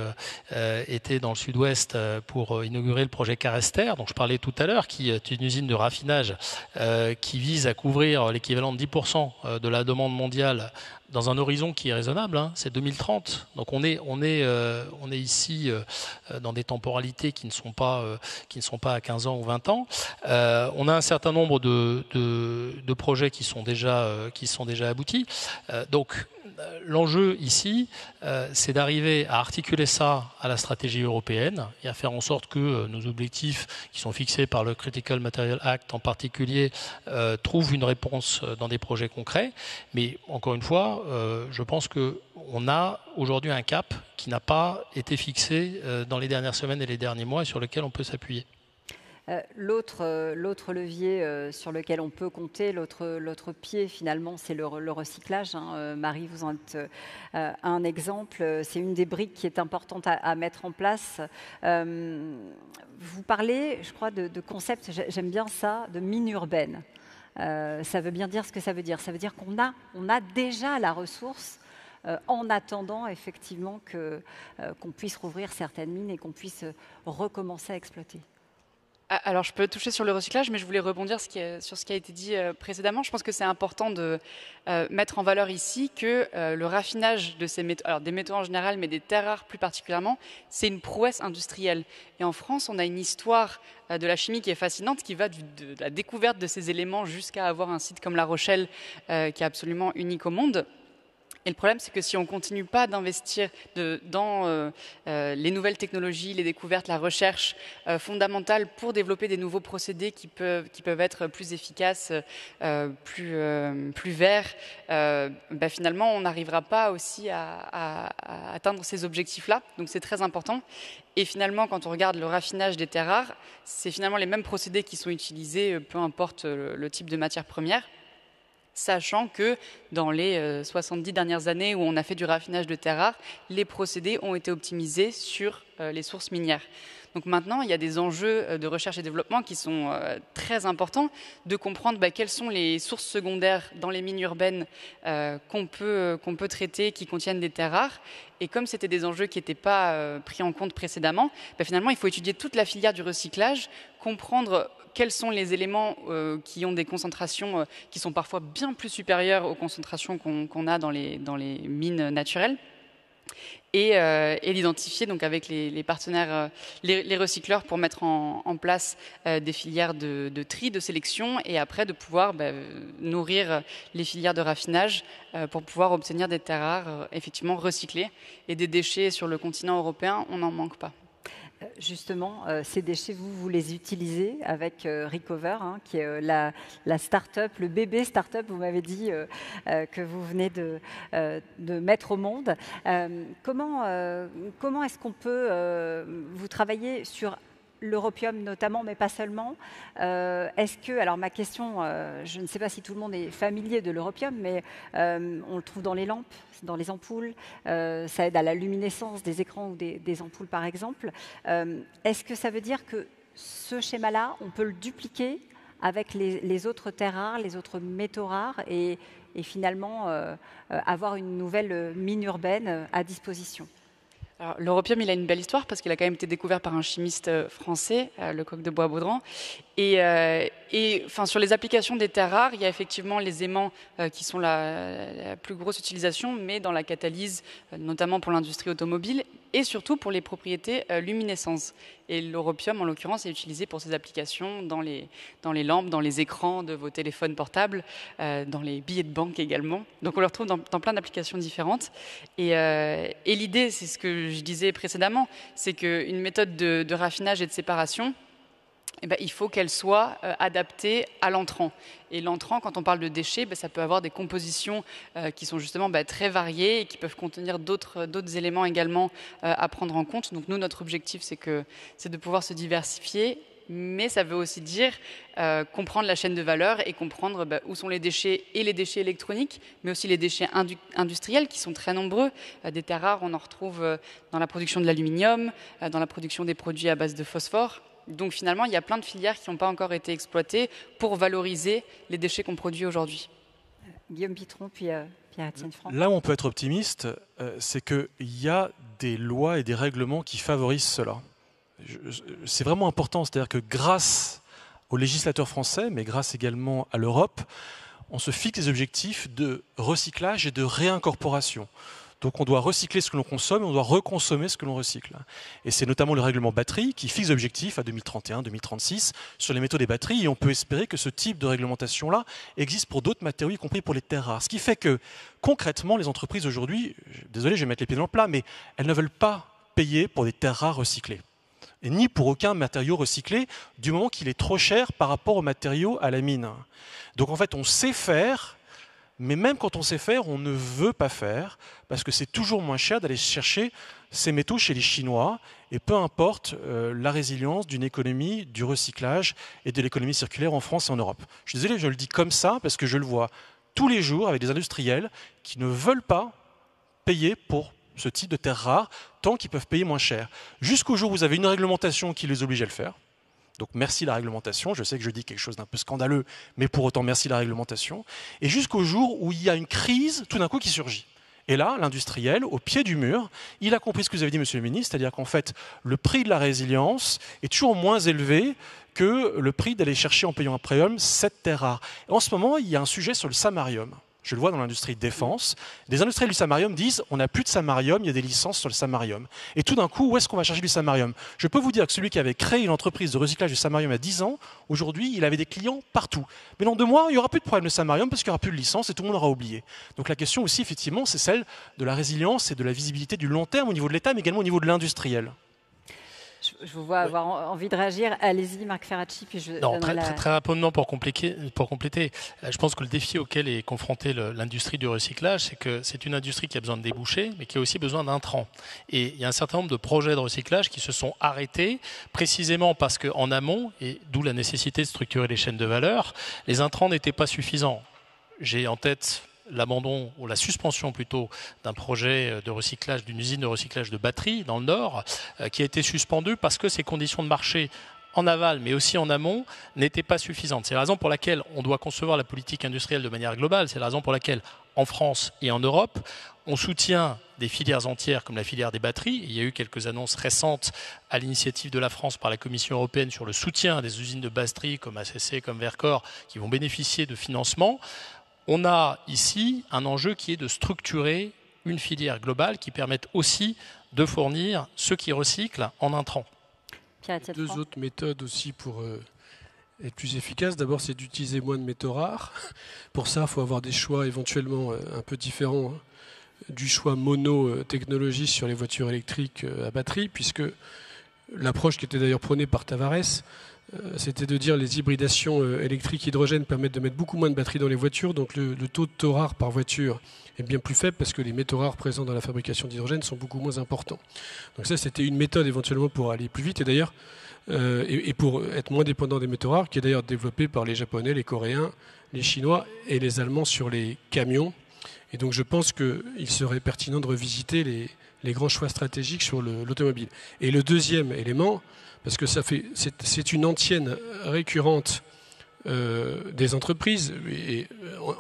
dans le Sud-Ouest pour inaugurer le projet Carester, dont je parlais tout à l'heure, qui est une usine de raffinage qui vise à couvrir l'équivalent de 10% de la demande mondiale dans un horizon qui est raisonnable, hein, c'est 2030. Donc on est ici dans des temporalités qui ne sont pas à 15 ans ou 20 ans. On a un certain nombre de projets qui sont déjà aboutis. Donc l'enjeu ici, c'est d'arriver à articuler ça à la stratégie européenne et à faire en sorte que nos objectifs qui sont fixés par le Critical Material Act en particulier trouvent une réponse dans des projets concrets. Mais encore une fois, je pense qu'on a aujourd'hui un cap qui n'a pas été fixé dans les dernières semaines et les derniers mois et sur lequel on peut s'appuyer. L'autre levier sur lequel on peut compter, l'autre pied finalement, c'est le recyclage. Hein. Marie, vous en êtes un exemple. C'est une des briques qui est importante à mettre en place. Vous parlez, je crois, de concept, j'aime bien ça, de mine urbaine. Ça veut bien dire ce que ça veut dire. Ça veut dire qu'on a déjà la ressource en attendant effectivement qu'on puisse rouvrir certaines mines et qu'on puisse recommencer à exploiter. Alors, je peux toucher sur le recyclage, mais je voulais rebondir sur ce qui a été dit précédemment. Je pense que c'est important de mettre en valeur ici que le raffinage de ces métaux, alors des métaux en général, mais des terres rares plus particulièrement, c'est une prouesse industrielle. Et en France, on a une histoire de la chimie qui est fascinante, qui va de la découverte de ces éléments jusqu'à avoir un site comme La Rochelle, qui est absolument unique au monde. Et le problème, c'est que si on ne continue pas d'investir dans les nouvelles technologies, les découvertes, la recherche fondamentale pour développer des nouveaux procédés qui peuvent être plus efficaces, plus verts, finalement, on n'arrivera pas aussi à atteindre ces objectifs-là. Donc c'est très important. Et finalement, quand on regarde le raffinage des terres rares, c'est finalement les mêmes procédés qui sont utilisés, peu importe le type de matière première. Sachant que dans les 70 dernières années où on a fait du raffinage de terres rares, les procédés ont été optimisés sur les sources minières. Donc maintenant, il y a des enjeux de recherche et développement qui sont très importants, de comprendre quelles sont les sources secondaires dans les mines urbaines qu'on peut traiter, qui contiennent des terres rares. Et comme c'était des enjeux qui n'étaient pas pris en compte précédemment, finalement, il faut étudier toute la filière du recyclage, comprendre quels sont les éléments qui ont des concentrations qui sont parfois bien plus supérieures aux concentrations qu'on a dans les mines naturelles. Et l'identifier donc avec les partenaires, les recycleurs pour mettre en place des filières de tri, de sélection et après de pouvoir nourrir les filières de raffinage pour pouvoir obtenir des terres rares effectivement recyclées. Et des déchets sur le continent européen, on n'en manque pas. Justement, ces déchets, vous les utilisez avec Recover, hein, qui est la start-up, le bébé start-up, vous m'avez dit, que vous venez de mettre au monde. Comment est-ce qu'on peut, vous travailler sur l'europium notamment, mais pas seulement. Alors ma question, je ne sais pas si tout le monde est familier de l'europium, mais on le trouve dans les lampes, dans les ampoules, ça aide à la luminescence des écrans ou des ampoules par exemple. Est-ce que ça veut dire que ce schéma-là, on peut le dupliquer avec les autres terres rares, les autres métaux rares et finalement avoir une nouvelle mine urbaine à disposition ? Alors, l'europium, il a une belle histoire parce qu'il a quand même été découvert par un chimiste français, Lecoq de Bois-Baudran. Sur les applications des terres rares, il y a effectivement les aimants qui sont la plus grosse utilisation, mais dans la catalyse, notamment pour l'industrie automobile et surtout pour les propriétés luminescentes. Et l'europium, en l'occurrence, est utilisé pour ces applications dans les lampes, dans les écrans de vos téléphones portables, dans les billets de banque également. Donc on le retrouve dans plein d'applications différentes. Et l'idée, c'est ce que je disais précédemment, c'est qu'une méthode de raffinage et de séparation, il faut qu'elle soit adaptée à l'entrant. Et l'entrant, quand on parle de déchets, ça peut avoir des compositions qui sont justement très variées et qui peuvent contenir d'autres éléments également à prendre en compte. Donc nous, notre objectif, c'est de pouvoir se diversifier, mais ça veut aussi dire comprendre la chaîne de valeur et comprendre où sont les déchets et les déchets électroniques, mais aussi les déchets industriels qui sont très nombreux. Des terres rares, on en retrouve dans la production de l'aluminium, dans la production des produits à base de phosphore. Donc finalement, il y a plein de filières qui n'ont pas encore été exploitées pour valoriser les déchets qu'on produit aujourd'hui. Guillaume Pitron, puis Pierre-Étienne Franck. Là où on peut être optimiste, c'est qu'il y a des lois et des règlements qui favorisent cela. C'est vraiment important, c'est-à-dire que grâce aux législateurs français, mais grâce également à l'Europe, on se fixe des objectifs de recyclage et de réincorporation. Donc on doit recycler ce que l'on consomme et on doit reconsommer ce que l'on recycle. Et c'est notamment le règlement batterie qui fixe l'objectif à 2031-2036 sur les métaux des batteries. Et on peut espérer que ce type de réglementation-là existe pour d'autres matériaux, y compris pour les terres rares. Ce qui fait que concrètement, les entreprises aujourd'hui, désolé, je vais mettre les pieds dans le plat, mais elles ne veulent pas payer pour des terres rares recyclées. Et ni pour aucun matériau recyclé, du moment qu'il est trop cher par rapport aux matériaux à la mine. Donc en fait, on sait faire. Mais même quand on sait faire, on ne veut pas faire, parce que c'est toujours moins cher d'aller chercher ces métaux chez les Chinois, et peu importe la résilience d'une économie, du recyclage et de l'économie circulaire en France et en Europe. Je suis désolé, je le dis comme ça, parce que je le vois tous les jours avec des industriels qui ne veulent pas payer pour ce type de terres rares, tant qu'ils peuvent payer moins cher. Jusqu'au jour où vous avez une réglementation qui les oblige à le faire. Donc merci la réglementation, je sais que je dis quelque chose d'un peu scandaleux, mais pour autant merci la réglementation. Et jusqu'au jour où il y a une crise tout d'un coup qui surgit. Et là, l'industriel, au pied du mur, il a compris ce que vous avez dit, monsieur le ministre, c'est-à-dire qu'en fait, le prix de la résilience est toujours moins élevé que le prix d'aller chercher en payant un premium cette terre rare. Et en ce moment, il y a un sujet sur le samarium. Je le vois dans l'industrie de défense. Des industriels du samarium disent on n'a plus de samarium, il y a des licences sur le samarium. Et tout d'un coup, où est-ce qu'on va chercher du samarium? Je peux vous dire que celui qui avait créé une entreprise de recyclage du samarium à 10 ans, aujourd'hui, il avait des clients partout. Mais dans 2 mois, il n'y aura plus de problème de samarium parce qu'il n'y aura plus de licence et tout le monde aura oublié. Donc la question aussi, effectivement, c'est celle de la résilience et de la visibilité du long terme au niveau de l'État, mais également au niveau de l'industriel. Je vous vois avoir envie de réagir. Allez-y, Marc Ferracci, puis je donnerai très rapidement pour compléter. Je pense que le défi auquel est confrontée l'industrie du recyclage, c'est que c'est une industrie qui a besoin de débouchés, mais qui a aussi besoin d'intrants. Et il y a un certain nombre de projets de recyclage qui se sont arrêtés, précisément parce qu'en amont, et d'où la nécessité de structurer les chaînes de valeur, les intrants n'étaient pas suffisants. J'ai en tête l'abandon ou la suspension plutôt d'un projet de recyclage, d'une usine de recyclage de batteries dans le Nord, qui a été suspendu parce que ces conditions de marché en aval, mais aussi en amont, n'étaient pas suffisantes. C'est la raison pour laquelle on doit concevoir la politique industrielle de manière globale. C'est la raison pour laquelle, en France et en Europe, on soutient des filières entières comme la filière des batteries. Il y a eu quelques annonces récentes à l'initiative de la France par la Commission européenne sur le soutien à des usines de batteries comme ACC, comme Vercor, qui vont bénéficier de financements. On a ici un enjeu qui est de structurer une filière globale qui permette aussi de fournir ceux qui recyclent en intrants. Deux autres méthodes aussi pour être plus efficace. D'abord, c'est d'utiliser moins de métaux rares. Pour ça, il faut avoir des choix éventuellement un peu différents du choix mono-technologie sur les voitures électriques à batterie, puisque l'approche qui était d'ailleurs prônée par Tavares, c'était de dire les hybridations électriques hydrogène permettent de mettre beaucoup moins de batteries dans les voitures, donc le taux de taux rares par voiture est bien plus faible parce que les métaux rares présents dans la fabrication d'hydrogène sont beaucoup moins importants. Donc ça, c'était une méthode éventuellement pour aller plus vite et d'ailleurs et pour être moins dépendant des métaux rares, qui est d'ailleurs développé par les Japonais, les Coréens, les Chinois et les Allemands sur les camions. Et donc je pense qu'il serait pertinent de revisiter les grands choix stratégiques sur l'automobile. Et le deuxième élément, parce que c'est une antienne récurrente des entreprises, et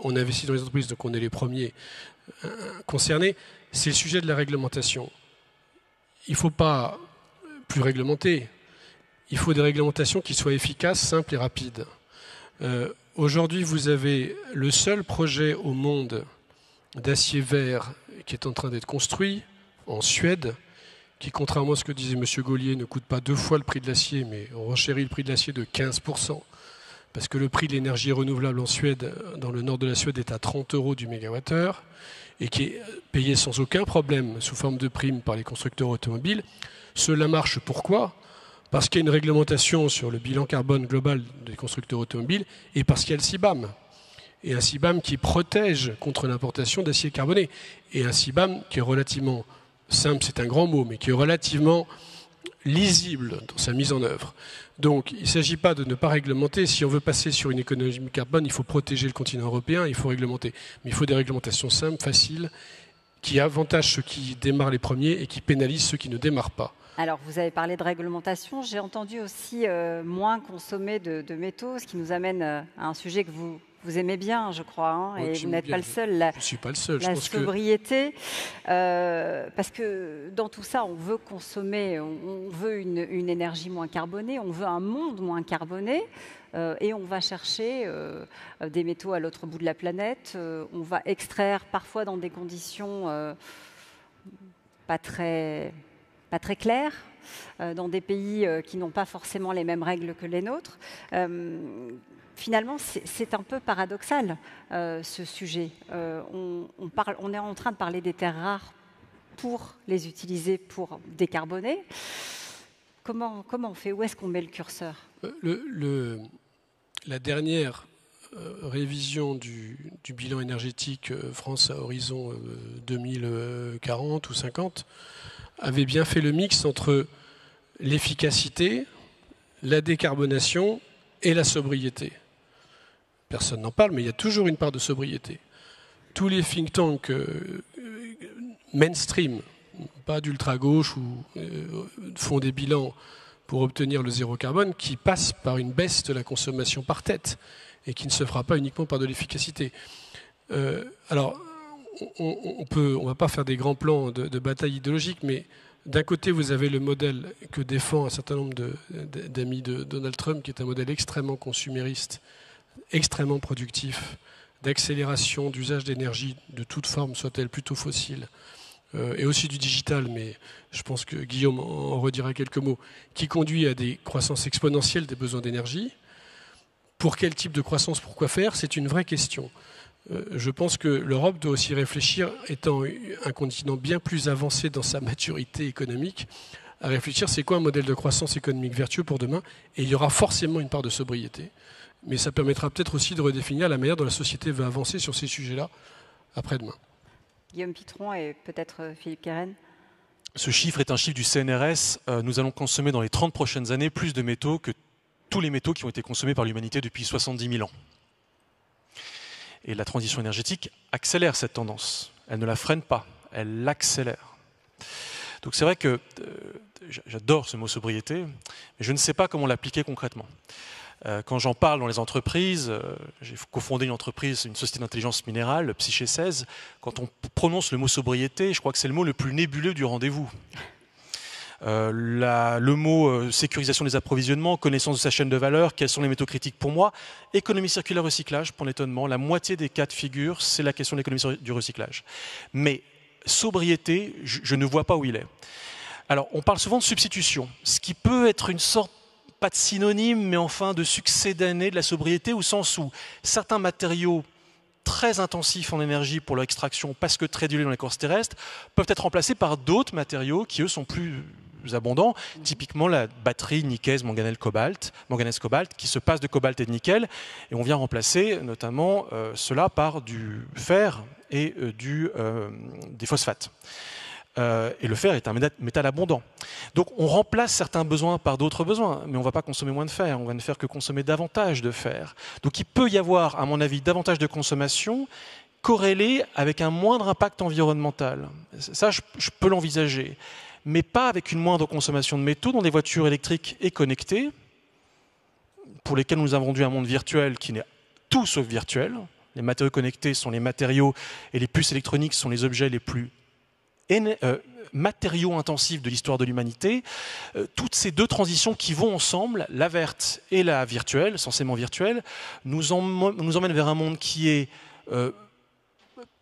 on investit dans les entreprises, donc on est les premiers concernés, c'est le sujet de la réglementation. il ne faut pas plus réglementer. Il faut des réglementations qui soient efficaces, simples et rapides. Aujourd'hui, vous avez le seul projet au monde d'acier vert qui est en train d'être construit en Suède, qui, contrairement à ce que disait M. Gaulier, ne coûte pas 2 fois le prix de l'acier, mais on renchérit le prix de l'acier de 15%, parce que le prix de l'énergie renouvelable en Suède, dans le nord de la Suède, est à 30 € du mégawattheure, et qui est payé sans aucun problème sous forme de prime par les constructeurs automobiles. Cela marche pourquoi ? Parce qu'il y a une réglementation sur le bilan carbone global des constructeurs automobiles et parce qu'il y a le CBAM. Et un CBAM qui protège contre l'importation d'acier carboné. Et un CBAM qui est relativement simple, c'est un grand mot, mais qui est relativement lisible dans sa mise en œuvre. Donc il ne s'agit pas de ne pas réglementer. Si on veut passer sur une économie carbone, il faut protéger le continent européen, il faut réglementer. Mais il faut des réglementations simples, faciles, qui avantagent ceux qui démarrent les premiers et qui pénalisent ceux qui ne démarrent pas. Alors, vous avez parlé de réglementation. J'ai entendu aussi moins consommer de métaux, ce qui nous amène à un sujet que vous aimez bien, je crois, hein, oui, et vous n'êtes pas le seul. Je ne suis pas le seul. La sobriété, parce que dans tout ça, on veut consommer, on veut une énergie moins carbonée, on veut un monde moins carboné, et on va chercher des métaux à l'autre bout de la planète. On va extraire parfois dans des conditions pas très clair, dans des pays qui n'ont pas forcément les mêmes règles que les nôtres. Finalement, c'est un peu paradoxal, ce sujet. On est en train de parler des terres rares pour les utiliser pour décarboner. Comment on fait? Où est-ce qu'on met le curseur? La dernière révision du bilan énergétique France à horizon 2040 ou 50 avait bien fait le mix entre l'efficacité, la décarbonation et la sobriété. Personne n'en parle, mais il y a toujours une part de sobriété. Tous les think tanks mainstream, pas d'ultra-gauche, font des bilans pour obtenir le zéro carbone qui passent par une baisse de la consommation par tête et qui ne se fera pas uniquement par de l'efficacité. Alors, on ne va pas faire des grands plans de bataille idéologique, mais d'un côté, vous avez le modèle que défend un certain nombre d'amis de Donald Trump, qui est un modèle extrêmement consumériste, extrêmement productif, d'accélération d'usage d'énergie de toute forme, soit-elle plutôt fossile, et aussi du digital, mais je pense que Guillaume en redira quelques mots, qui conduit à des croissances exponentielles des besoins d'énergie. Pour quel type de croissance, pour quoi faire, c'est une vraie question. Je pense que l'Europe doit aussi réfléchir, étant un continent bien plus avancé dans sa maturité économique, à réfléchir c'est quoi un modèle de croissance économique vertueux pour demain, et il y aura forcément une part de sobriété. Mais ça permettra peut-être aussi de redéfinir la manière dont la société va avancer sur ces sujets-là après-demain. Guillaume Pitron et peut-être Philippe Keren. Ce chiffre est un chiffre du CNRS. Nous allons consommer dans les 30 prochaines années plus de métaux que tous les métaux qui ont été consommés par l'humanité depuis 70 000 ans. Et la transition énergétique accélère cette tendance. Elle ne la freine pas, elle l'accélère. Donc c'est vrai que j'adore ce mot sobriété, mais je ne sais pas comment l'appliquer concrètement. Quand j'en parle dans les entreprises, j'ai cofondé une société d'intelligence minérale, Psyché 16, quand on prononce le mot sobriété, je crois que c'est le mot le plus nébuleux du rendez-vous. Le mot sécurisation des approvisionnements, connaissance de sa chaîne de valeur, quels sont les métaux critiques pour moi, économie circulaire recyclage, pour l'étonnement, la moitié des cas de figure, c'est la question de l'économie du recyclage. Mais sobriété, je ne vois pas où il est. Alors, on parle souvent de substitution, ce qui peut être une sorte, pas de synonyme, mais enfin de succédané de la sobriété, au sens où certains matériaux très intensifs en énergie pour leur extraction, parce que très dilués dans l'écorce terrestre, peuvent être remplacés par d'autres matériaux qui, eux, sont plus abondants. Typiquement, la batterie nickel, manganèse, cobalt, qui se passe de cobalt et de nickel, et on vient remplacer notamment cela par du fer et des phosphates. Et le fer est un métal abondant. Donc on remplace certains besoins par d'autres besoins, mais on ne va pas consommer moins de fer, on va ne faire que consommer davantage de fer. Donc il peut y avoir, à mon avis, davantage de consommation corrélée avec un moindre impact environnemental. Ça, je peux l'envisager, mais pas avec une moindre consommation de métaux dans des voitures électriques et connectées, pour lesquelles nous avons vendu un monde virtuel qui n'est tout sauf virtuel. Les matériaux connectés sont les matériaux et les puces électroniques sont les objets les plus matériaux intensifs de l'histoire de l'humanité, toutes ces deux transitions qui vont ensemble, la verte et la virtuelle, censément virtuelle, nous emmènent vers un monde qui est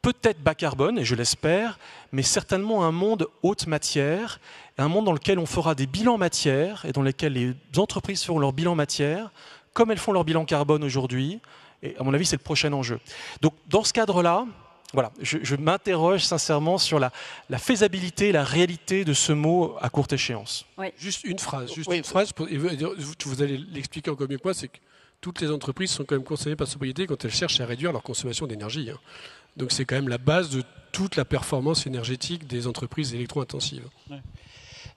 peut-être bas carbone, et je l'espère, mais certainement un monde haute matière, un monde dans lequel on fera des bilans matière et dans lequel les entreprises feront leur bilan matière, comme elles font leur bilan carbone aujourd'hui. Et à mon avis, c'est le prochain enjeu. Donc, dans ce cadre-là, voilà, je m'interroge sincèrement sur la faisabilité, la réalité de ce mot à courte échéance. Oui. Juste une phrase. Vous allez l'expliquer encore mieux que moi, c'est que toutes les entreprises sont quand même concernées par la sobriété quand elles cherchent à réduire leur consommation d'énergie. Donc c'est quand même la base de toute la performance énergétique des entreprises électro-intensives. Ouais.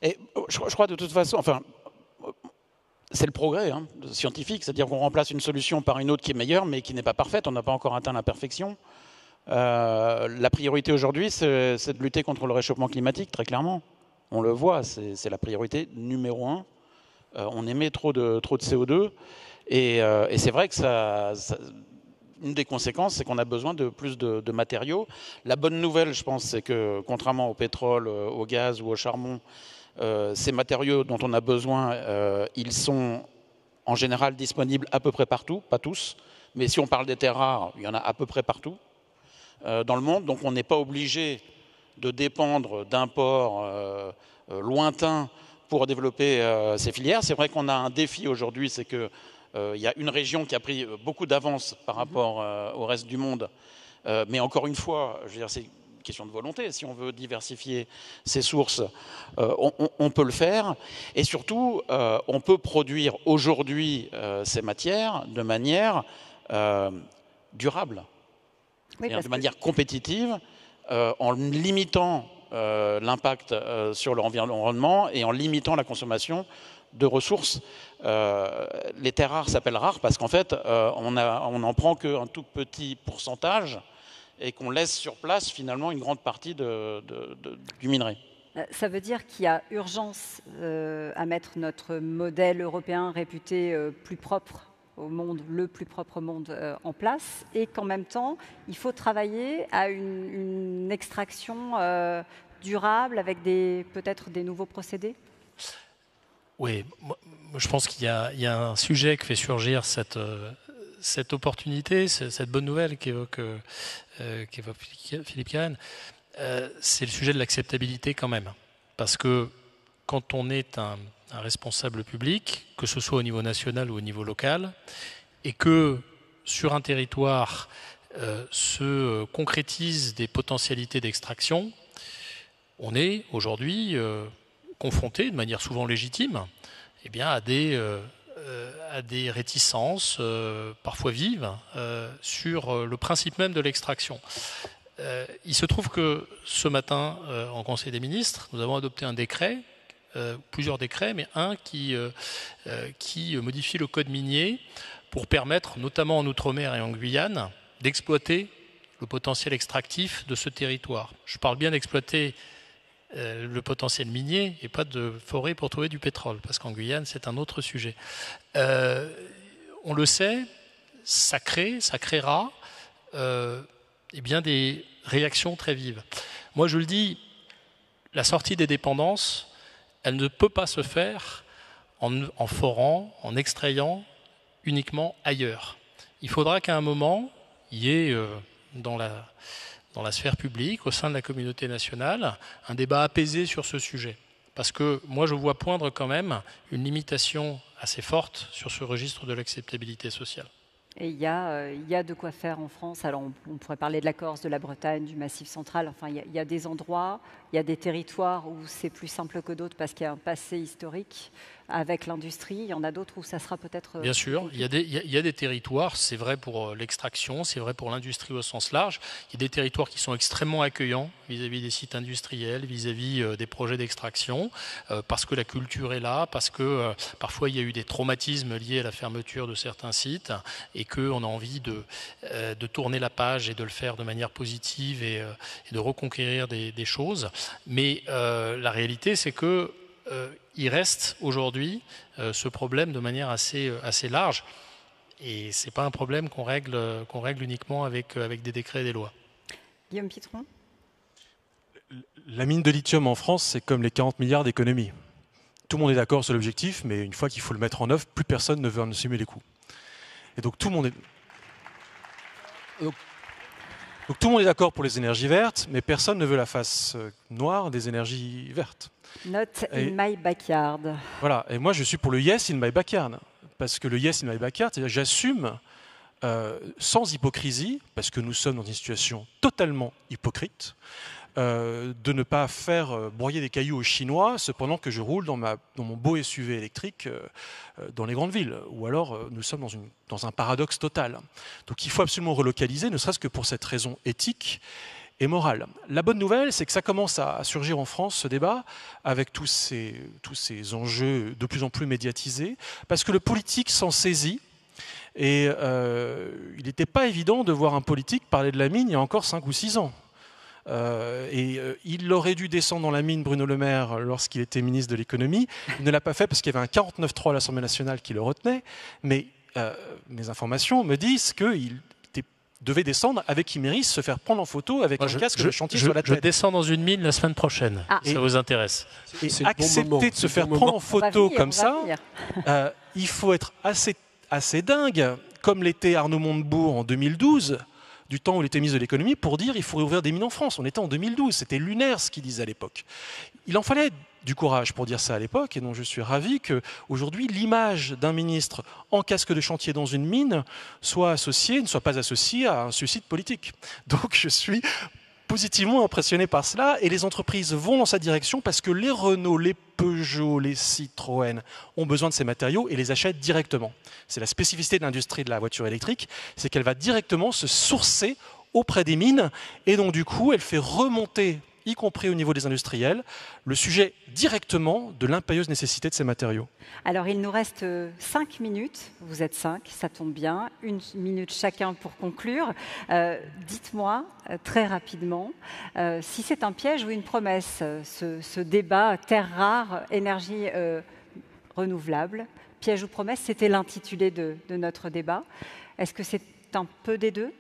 Et je crois de toute façon, enfin, c'est le progrès scientifique, c'est-à-dire qu'on remplace une solution par une autre qui est meilleure, mais qui n'est pas parfaite. On n'a pas encore atteint la perfection. La priorité aujourd'hui, c'est de lutter contre le réchauffement climatique, très clairement. On le voit, c'est la priorité numéro 1. On émet trop de CO2. Et c'est vrai que une des conséquences, c'est qu'on a besoin de plus de matériaux. La bonne nouvelle, je pense, c'est que contrairement au pétrole, au gaz ou au charbon, ces matériaux dont on a besoin, ils sont en général disponibles à peu près partout, pas tous. Mais si on parle des terres rares, il y en a à peu près partout dans le monde. Donc on n'est pas obligé de dépendre d'imports lointains pour développer ces filières. C'est vrai qu'on a un défi aujourd'hui, c'est que il y a une région qui a pris beaucoup d'avance par rapport au reste du monde. Mais encore une fois, je veux dire, c'est une question de volonté. Si on veut diversifier ses sources, on peut le faire. Et surtout, on peut produire aujourd'hui ces matières de manière durable, oui, de manière compétitive, en limitant l'impact sur l'environnement et en limitant la consommation de ressources. Les terres rares s'appellent rares parce qu'en fait, on n'en prend qu'un tout petit pourcentage et qu'on laisse sur place finalement une grande partie du minerai. Ça veut dire qu'il y a urgence à mettre notre modèle européen réputé plus propre au monde, le plus propre au monde en place, et qu'en même temps, il faut travailler à une extraction durable avec peut-être des nouveaux procédés. Oui, je pense qu'il y a un sujet qui fait surgir cette opportunité, cette bonne nouvelle qu'évoque Philippe Kehren. C'est le sujet de l'acceptabilité quand même. Parce que quand on est un responsable public, que ce soit au niveau national ou au niveau local, et que sur un territoire se concrétisent des potentialités d'extraction, on est aujourd'hui confronté de manière souvent légitime à des réticences parfois vives sur le principe même de l'extraction. Il se trouve que ce matin, en Conseil des ministres, nous avons adopté un décret, plusieurs décrets, mais un qui modifie le code minier pour permettre, notamment en Outre-mer et en Guyane, d'exploiter le potentiel extractif de ce territoire. Je parle bien d'exploiter le potentiel minier et pas de forêt pour trouver du pétrole, parce qu'en Guyane, c'est un autre sujet. On le sait, ça créera des réactions très vives. Moi, je le dis, la sortie des dépendances, elle ne peut pas se faire en forant, en extrayant uniquement ailleurs. Il faudra qu'à un moment, il y ait dans la sphère publique, au sein de la communauté nationale, un débat apaisé sur ce sujet. Parce que moi, je vois poindre quand même une limitation assez forte sur ce registre de l'acceptabilité sociale. Et il y a de quoi faire en France. Alors on pourrait parler de la Corse, de la Bretagne, du Massif central. Enfin, il y a des endroits, il y a des territoires où c'est plus simple que d'autres parce qu'il y a un passé historique avec l'industrie. Il y en a d'autres où ça sera peut-être... Bien sûr, il y a des territoires, c'est vrai pour l'extraction, c'est vrai pour l'industrie au sens large. Il y a des territoires qui sont extrêmement accueillants vis-à-vis des sites industriels, vis-à-vis des projets d'extraction, parce que la culture est là, parce que parfois il y a eu des traumatismes liés à la fermeture de certains sites et qu'on a envie de tourner la page et de le faire de manière positive et de reconquérir des choses. Mais la réalité, c'est que il reste aujourd'hui ce problème de manière assez large. Et ce n'est pas un problème qu'on règle uniquement avec des décrets et des lois. Guillaume Pitron ? La mine de lithium en France, c'est comme les 40 milliards d'économies. Tout le monde est d'accord sur l'objectif, mais une fois qu'il faut le mettre en œuvre, plus personne ne veut en assumer les coûts. Et donc tout le monde est... Donc tout le monde est d'accord pour les énergies vertes, mais personne ne veut la face noire des énergies vertes. Not in my backyard. Voilà, et moi je suis pour le yes in my backyard. Parce que le yes in my backyard, c'est-à-dire que j'assume sans hypocrisie, parce que nous sommes dans une situation totalement hypocrite, de ne pas faire broyer des cailloux aux Chinois, cependant que je roule dans mon beau SUV électrique dans les grandes villes. Ou alors nous sommes dans un paradoxe total. Donc il faut absolument relocaliser, ne serait-ce que pour cette raison éthique et morale. La bonne nouvelle, c'est que ça commence à surgir en France, ce débat, avec tous ces enjeux de plus en plus médiatisés, parce que le politique s'en saisit. Et il n'était pas évident de voir un politique parler de la mine il y a encore 5 ou 6 ans. Il aurait dû descendre dans la mine, Bruno Le Maire, lorsqu'il était ministre de l'économie. Il ne l'a pas fait parce qu'il y avait un 49.3 à l'Assemblée nationale qui le retenait. Mais mes informations me disent qu'il devait descendre avec Imeris, se faire prendre en photo avec un casque de chantier sur la tête. Je descends dans une mine la semaine prochaine, ça vous intéresse. Et accepter de se faire prendre en photo comme ça, il faut être assez dingue, comme l'était Arnaud Montebourg en 2012, du temps où il était ministre de l'économie, pour dire qu'il faut réouvrir des mines en France. On était en 2012, c'était lunaire ce qu'il disait à l'époque. Il en fallait du courage pour dire ça à l'époque, et donc je suis ravi qu'aujourd'hui l'image d'un ministre en casque de chantier dans une mine ne soit pas associée à un suicide politique. Donc je suis positivement impressionné par cela, et les entreprises vont dans sa direction parce que les Renault, les Peugeot, les Citroën ont besoin de ces matériaux et les achètent directement. C'est la spécificité de l'industrie de la voiture électrique, c'est qu'elle va directement se sourcer auprès des mines, et donc du coup elle fait remonter, y compris au niveau des industriels, le sujet directement de l'impérieuse nécessité de ces matériaux. Alors il nous reste 5 minutes, vous êtes 5, ça tombe bien, 1 minute chacun pour conclure. Dites-moi très rapidement si c'est un piège ou une promesse, ce débat terres rares, énergie renouvelable. Piège ou promesse, c'était l'intitulé de notre débat. Est-ce que c'est un peu des deux ?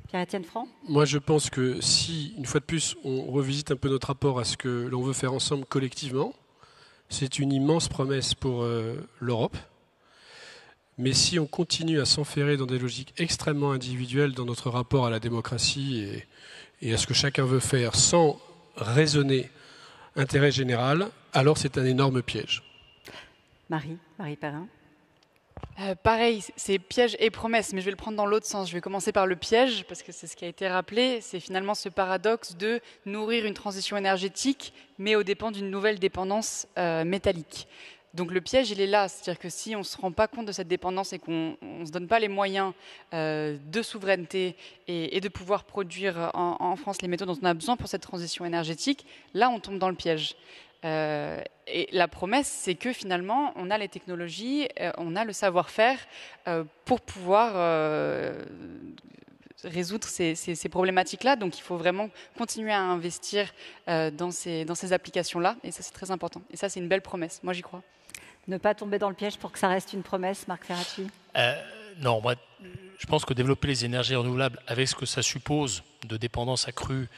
Pierre-Étienne Franc ? Moi, je pense que si, une fois de plus, on revisite un peu notre rapport à ce que l'on veut faire ensemble collectivement, c'est une immense promesse pour l'Europe. Mais si on continue à s'enferrer dans des logiques extrêmement individuelles dans notre rapport à la démocratie et à ce que chacun veut faire sans raisonner intérêt général, alors c'est un énorme piège. Marie Perrin. Pareil, c'est piège et promesse, mais je vais le prendre dans l'autre sens. Je vais commencer par le piège, parce que c'est ce qui a été rappelé. C'est finalement ce paradoxe de nourrir une transition énergétique, mais aux dépens d'une nouvelle dépendance métallique. Donc le piège, il est là. C'est-à-dire que si on ne se rend pas compte de cette dépendance et qu'on ne se donne pas les moyens de souveraineté et de pouvoir produire en France les métaux dont on a besoin pour cette transition énergétique, là, on tombe dans le piège. Et la promesse, c'est que finalement, on a les technologies, on a le savoir-faire pour pouvoir résoudre ces problématiques-là. Donc, il faut vraiment continuer à investir dans ces applications-là. Et ça, c'est très important. Et ça, c'est une belle promesse. Moi, j'y crois. Ne pas tomber dans le piège pour que ça reste une promesse, Marc Ferracci ? Non, moi, je pense que développer les énergies renouvelables avec ce que ça suppose de dépendance accrue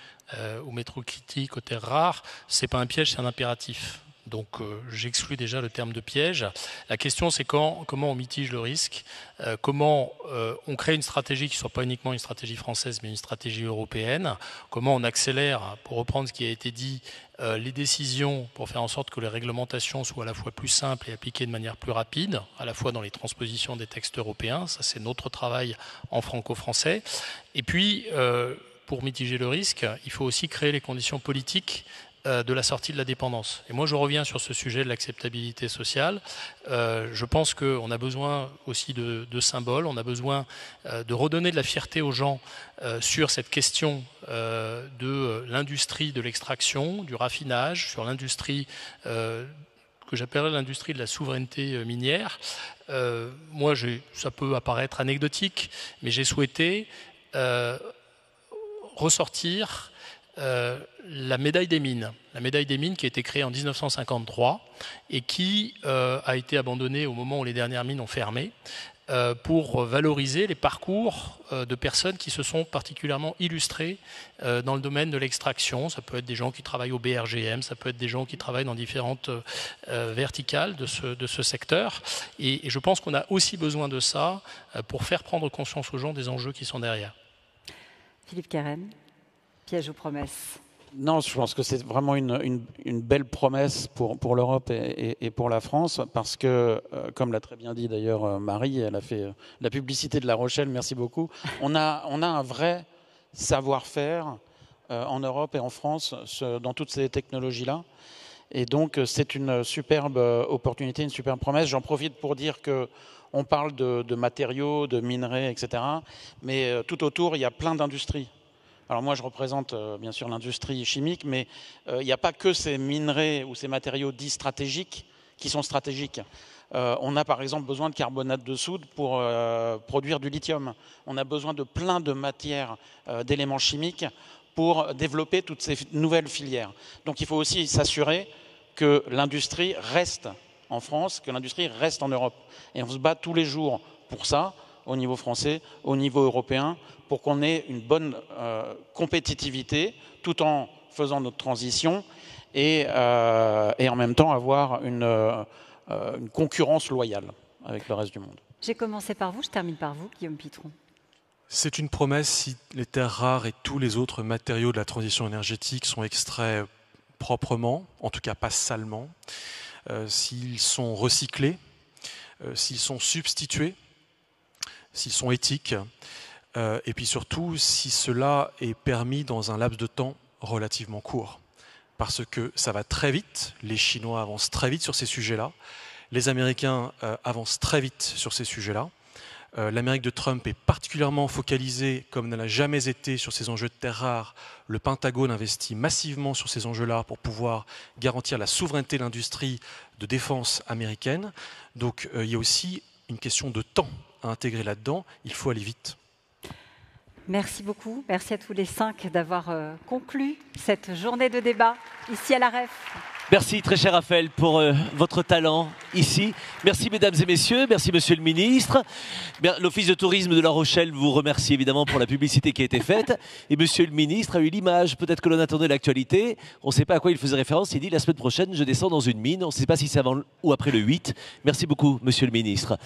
aux métaux critiques, aux terres rares, c'est pas un piège, c'est un impératif. Donc j'exclus déjà le terme de piège. La question, c'est comment on mitige le risque, comment on crée une stratégie qui ne soit pas uniquement une stratégie française, mais une stratégie européenne, comment on accélère, pour reprendre ce qui a été dit, les décisions pour faire en sorte que les réglementations soient à la fois plus simples et appliquées de manière plus rapide, à la fois dans les transpositions des textes européens. Ça, c'est notre travail en franco-français. Et puis, pour mitiger le risque, il faut aussi créer les conditions politiques de la sortie de la dépendance. Et moi, je reviens sur ce sujet de l'acceptabilité sociale. Je pense qu'on a besoin aussi de symboles, on a besoin de redonner de la fierté aux gens sur cette question de l'industrie de l'extraction, du raffinage, sur l'industrie que j'appellerais l'industrie de la souveraineté minière. Moi, ça peut apparaître anecdotique, mais j'ai souhaité ressortir la médaille des mines qui a été créée en 1953 et qui a été abandonnée au moment où les dernières mines ont fermé. pour valoriser les parcours de personnes qui se sont particulièrement illustrées dans le domaine de l'extraction. Ça peut être des gens qui travaillent au BRGM, ça peut être des gens qui travaillent dans différentes verticales de ce secteur. Et je pense qu'on a aussi besoin de ça pour faire prendre conscience aux gens des enjeux qui sont derrière. Philippe Keren, piège aux promesses. Non, je pense que c'est vraiment une belle promesse pour l'Europe et pour la France, parce que, comme l'a très bien dit d'ailleurs Marie, elle a fait la publicité de La Rochelle, merci beaucoup, on a un vrai savoir-faire en Europe et en France dans toutes ces technologies-là. Et donc c'est une superbe opportunité, une superbe promesse. J'en profite pour dire qu'on parle de matériaux, de minerais, etc. Mais tout autour, il y a plein d'industries. Alors moi, je représente bien sûr l'industrie chimique, mais il n'y a pas que ces minerais ou ces matériaux dits stratégiques qui sont stratégiques. On a par exemple besoin de carbonate de soude pour produire du lithium. On a besoin de plein de matières, d'éléments chimiques pour développer toutes ces nouvelles filières. Donc il faut aussi s'assurer que l'industrie reste en France, que l'industrie reste en Europe. Et on se bat tous les jours pour ça, au niveau français, au niveau européen, pour qu'on ait une bonne compétitivité, tout en faisant notre transition et en même temps avoir une concurrence loyale avec le reste du monde. J'ai commencé par vous, je termine par vous, Guillaume Pitron. C'est une promesse si les terres rares et tous les autres matériaux de la transition énergétique sont extraits proprement, en tout cas pas salement, s'ils sont recyclés, s'ils sont substitués, s'ils sont éthiques, et puis surtout si cela est permis dans un laps de temps relativement court. Parce que ça va très vite, les Chinois avancent très vite sur ces sujets-là, les Américains avancent très vite sur ces sujets-là. L'Amérique de Trump est particulièrement focalisée, comme elle n'a jamais été, sur ces enjeux de terres rares. Le Pentagone investit massivement sur ces enjeux-là pour pouvoir garantir la souveraineté de l'industrie de défense américaine. Donc il y a aussi une question de temps à intégrer là-dedans. Il faut aller vite. Merci beaucoup. Merci à tous les 5 d'avoir conclu cette journée de débat ici à la REF. Merci très cher Raphaël pour votre talent ici. Merci mesdames et messieurs, merci monsieur le ministre. L'Office de tourisme de La Rochelle vous remercie évidemment pour la publicité qui a été faite. Et monsieur le ministre a eu l'image, peut-être que l'on attendait l'actualité. On ne sait pas à quoi il faisait référence. Il dit la semaine prochaine je descends dans une mine. On ne sait pas si c'est avant ou après le 8. Merci beaucoup monsieur le ministre.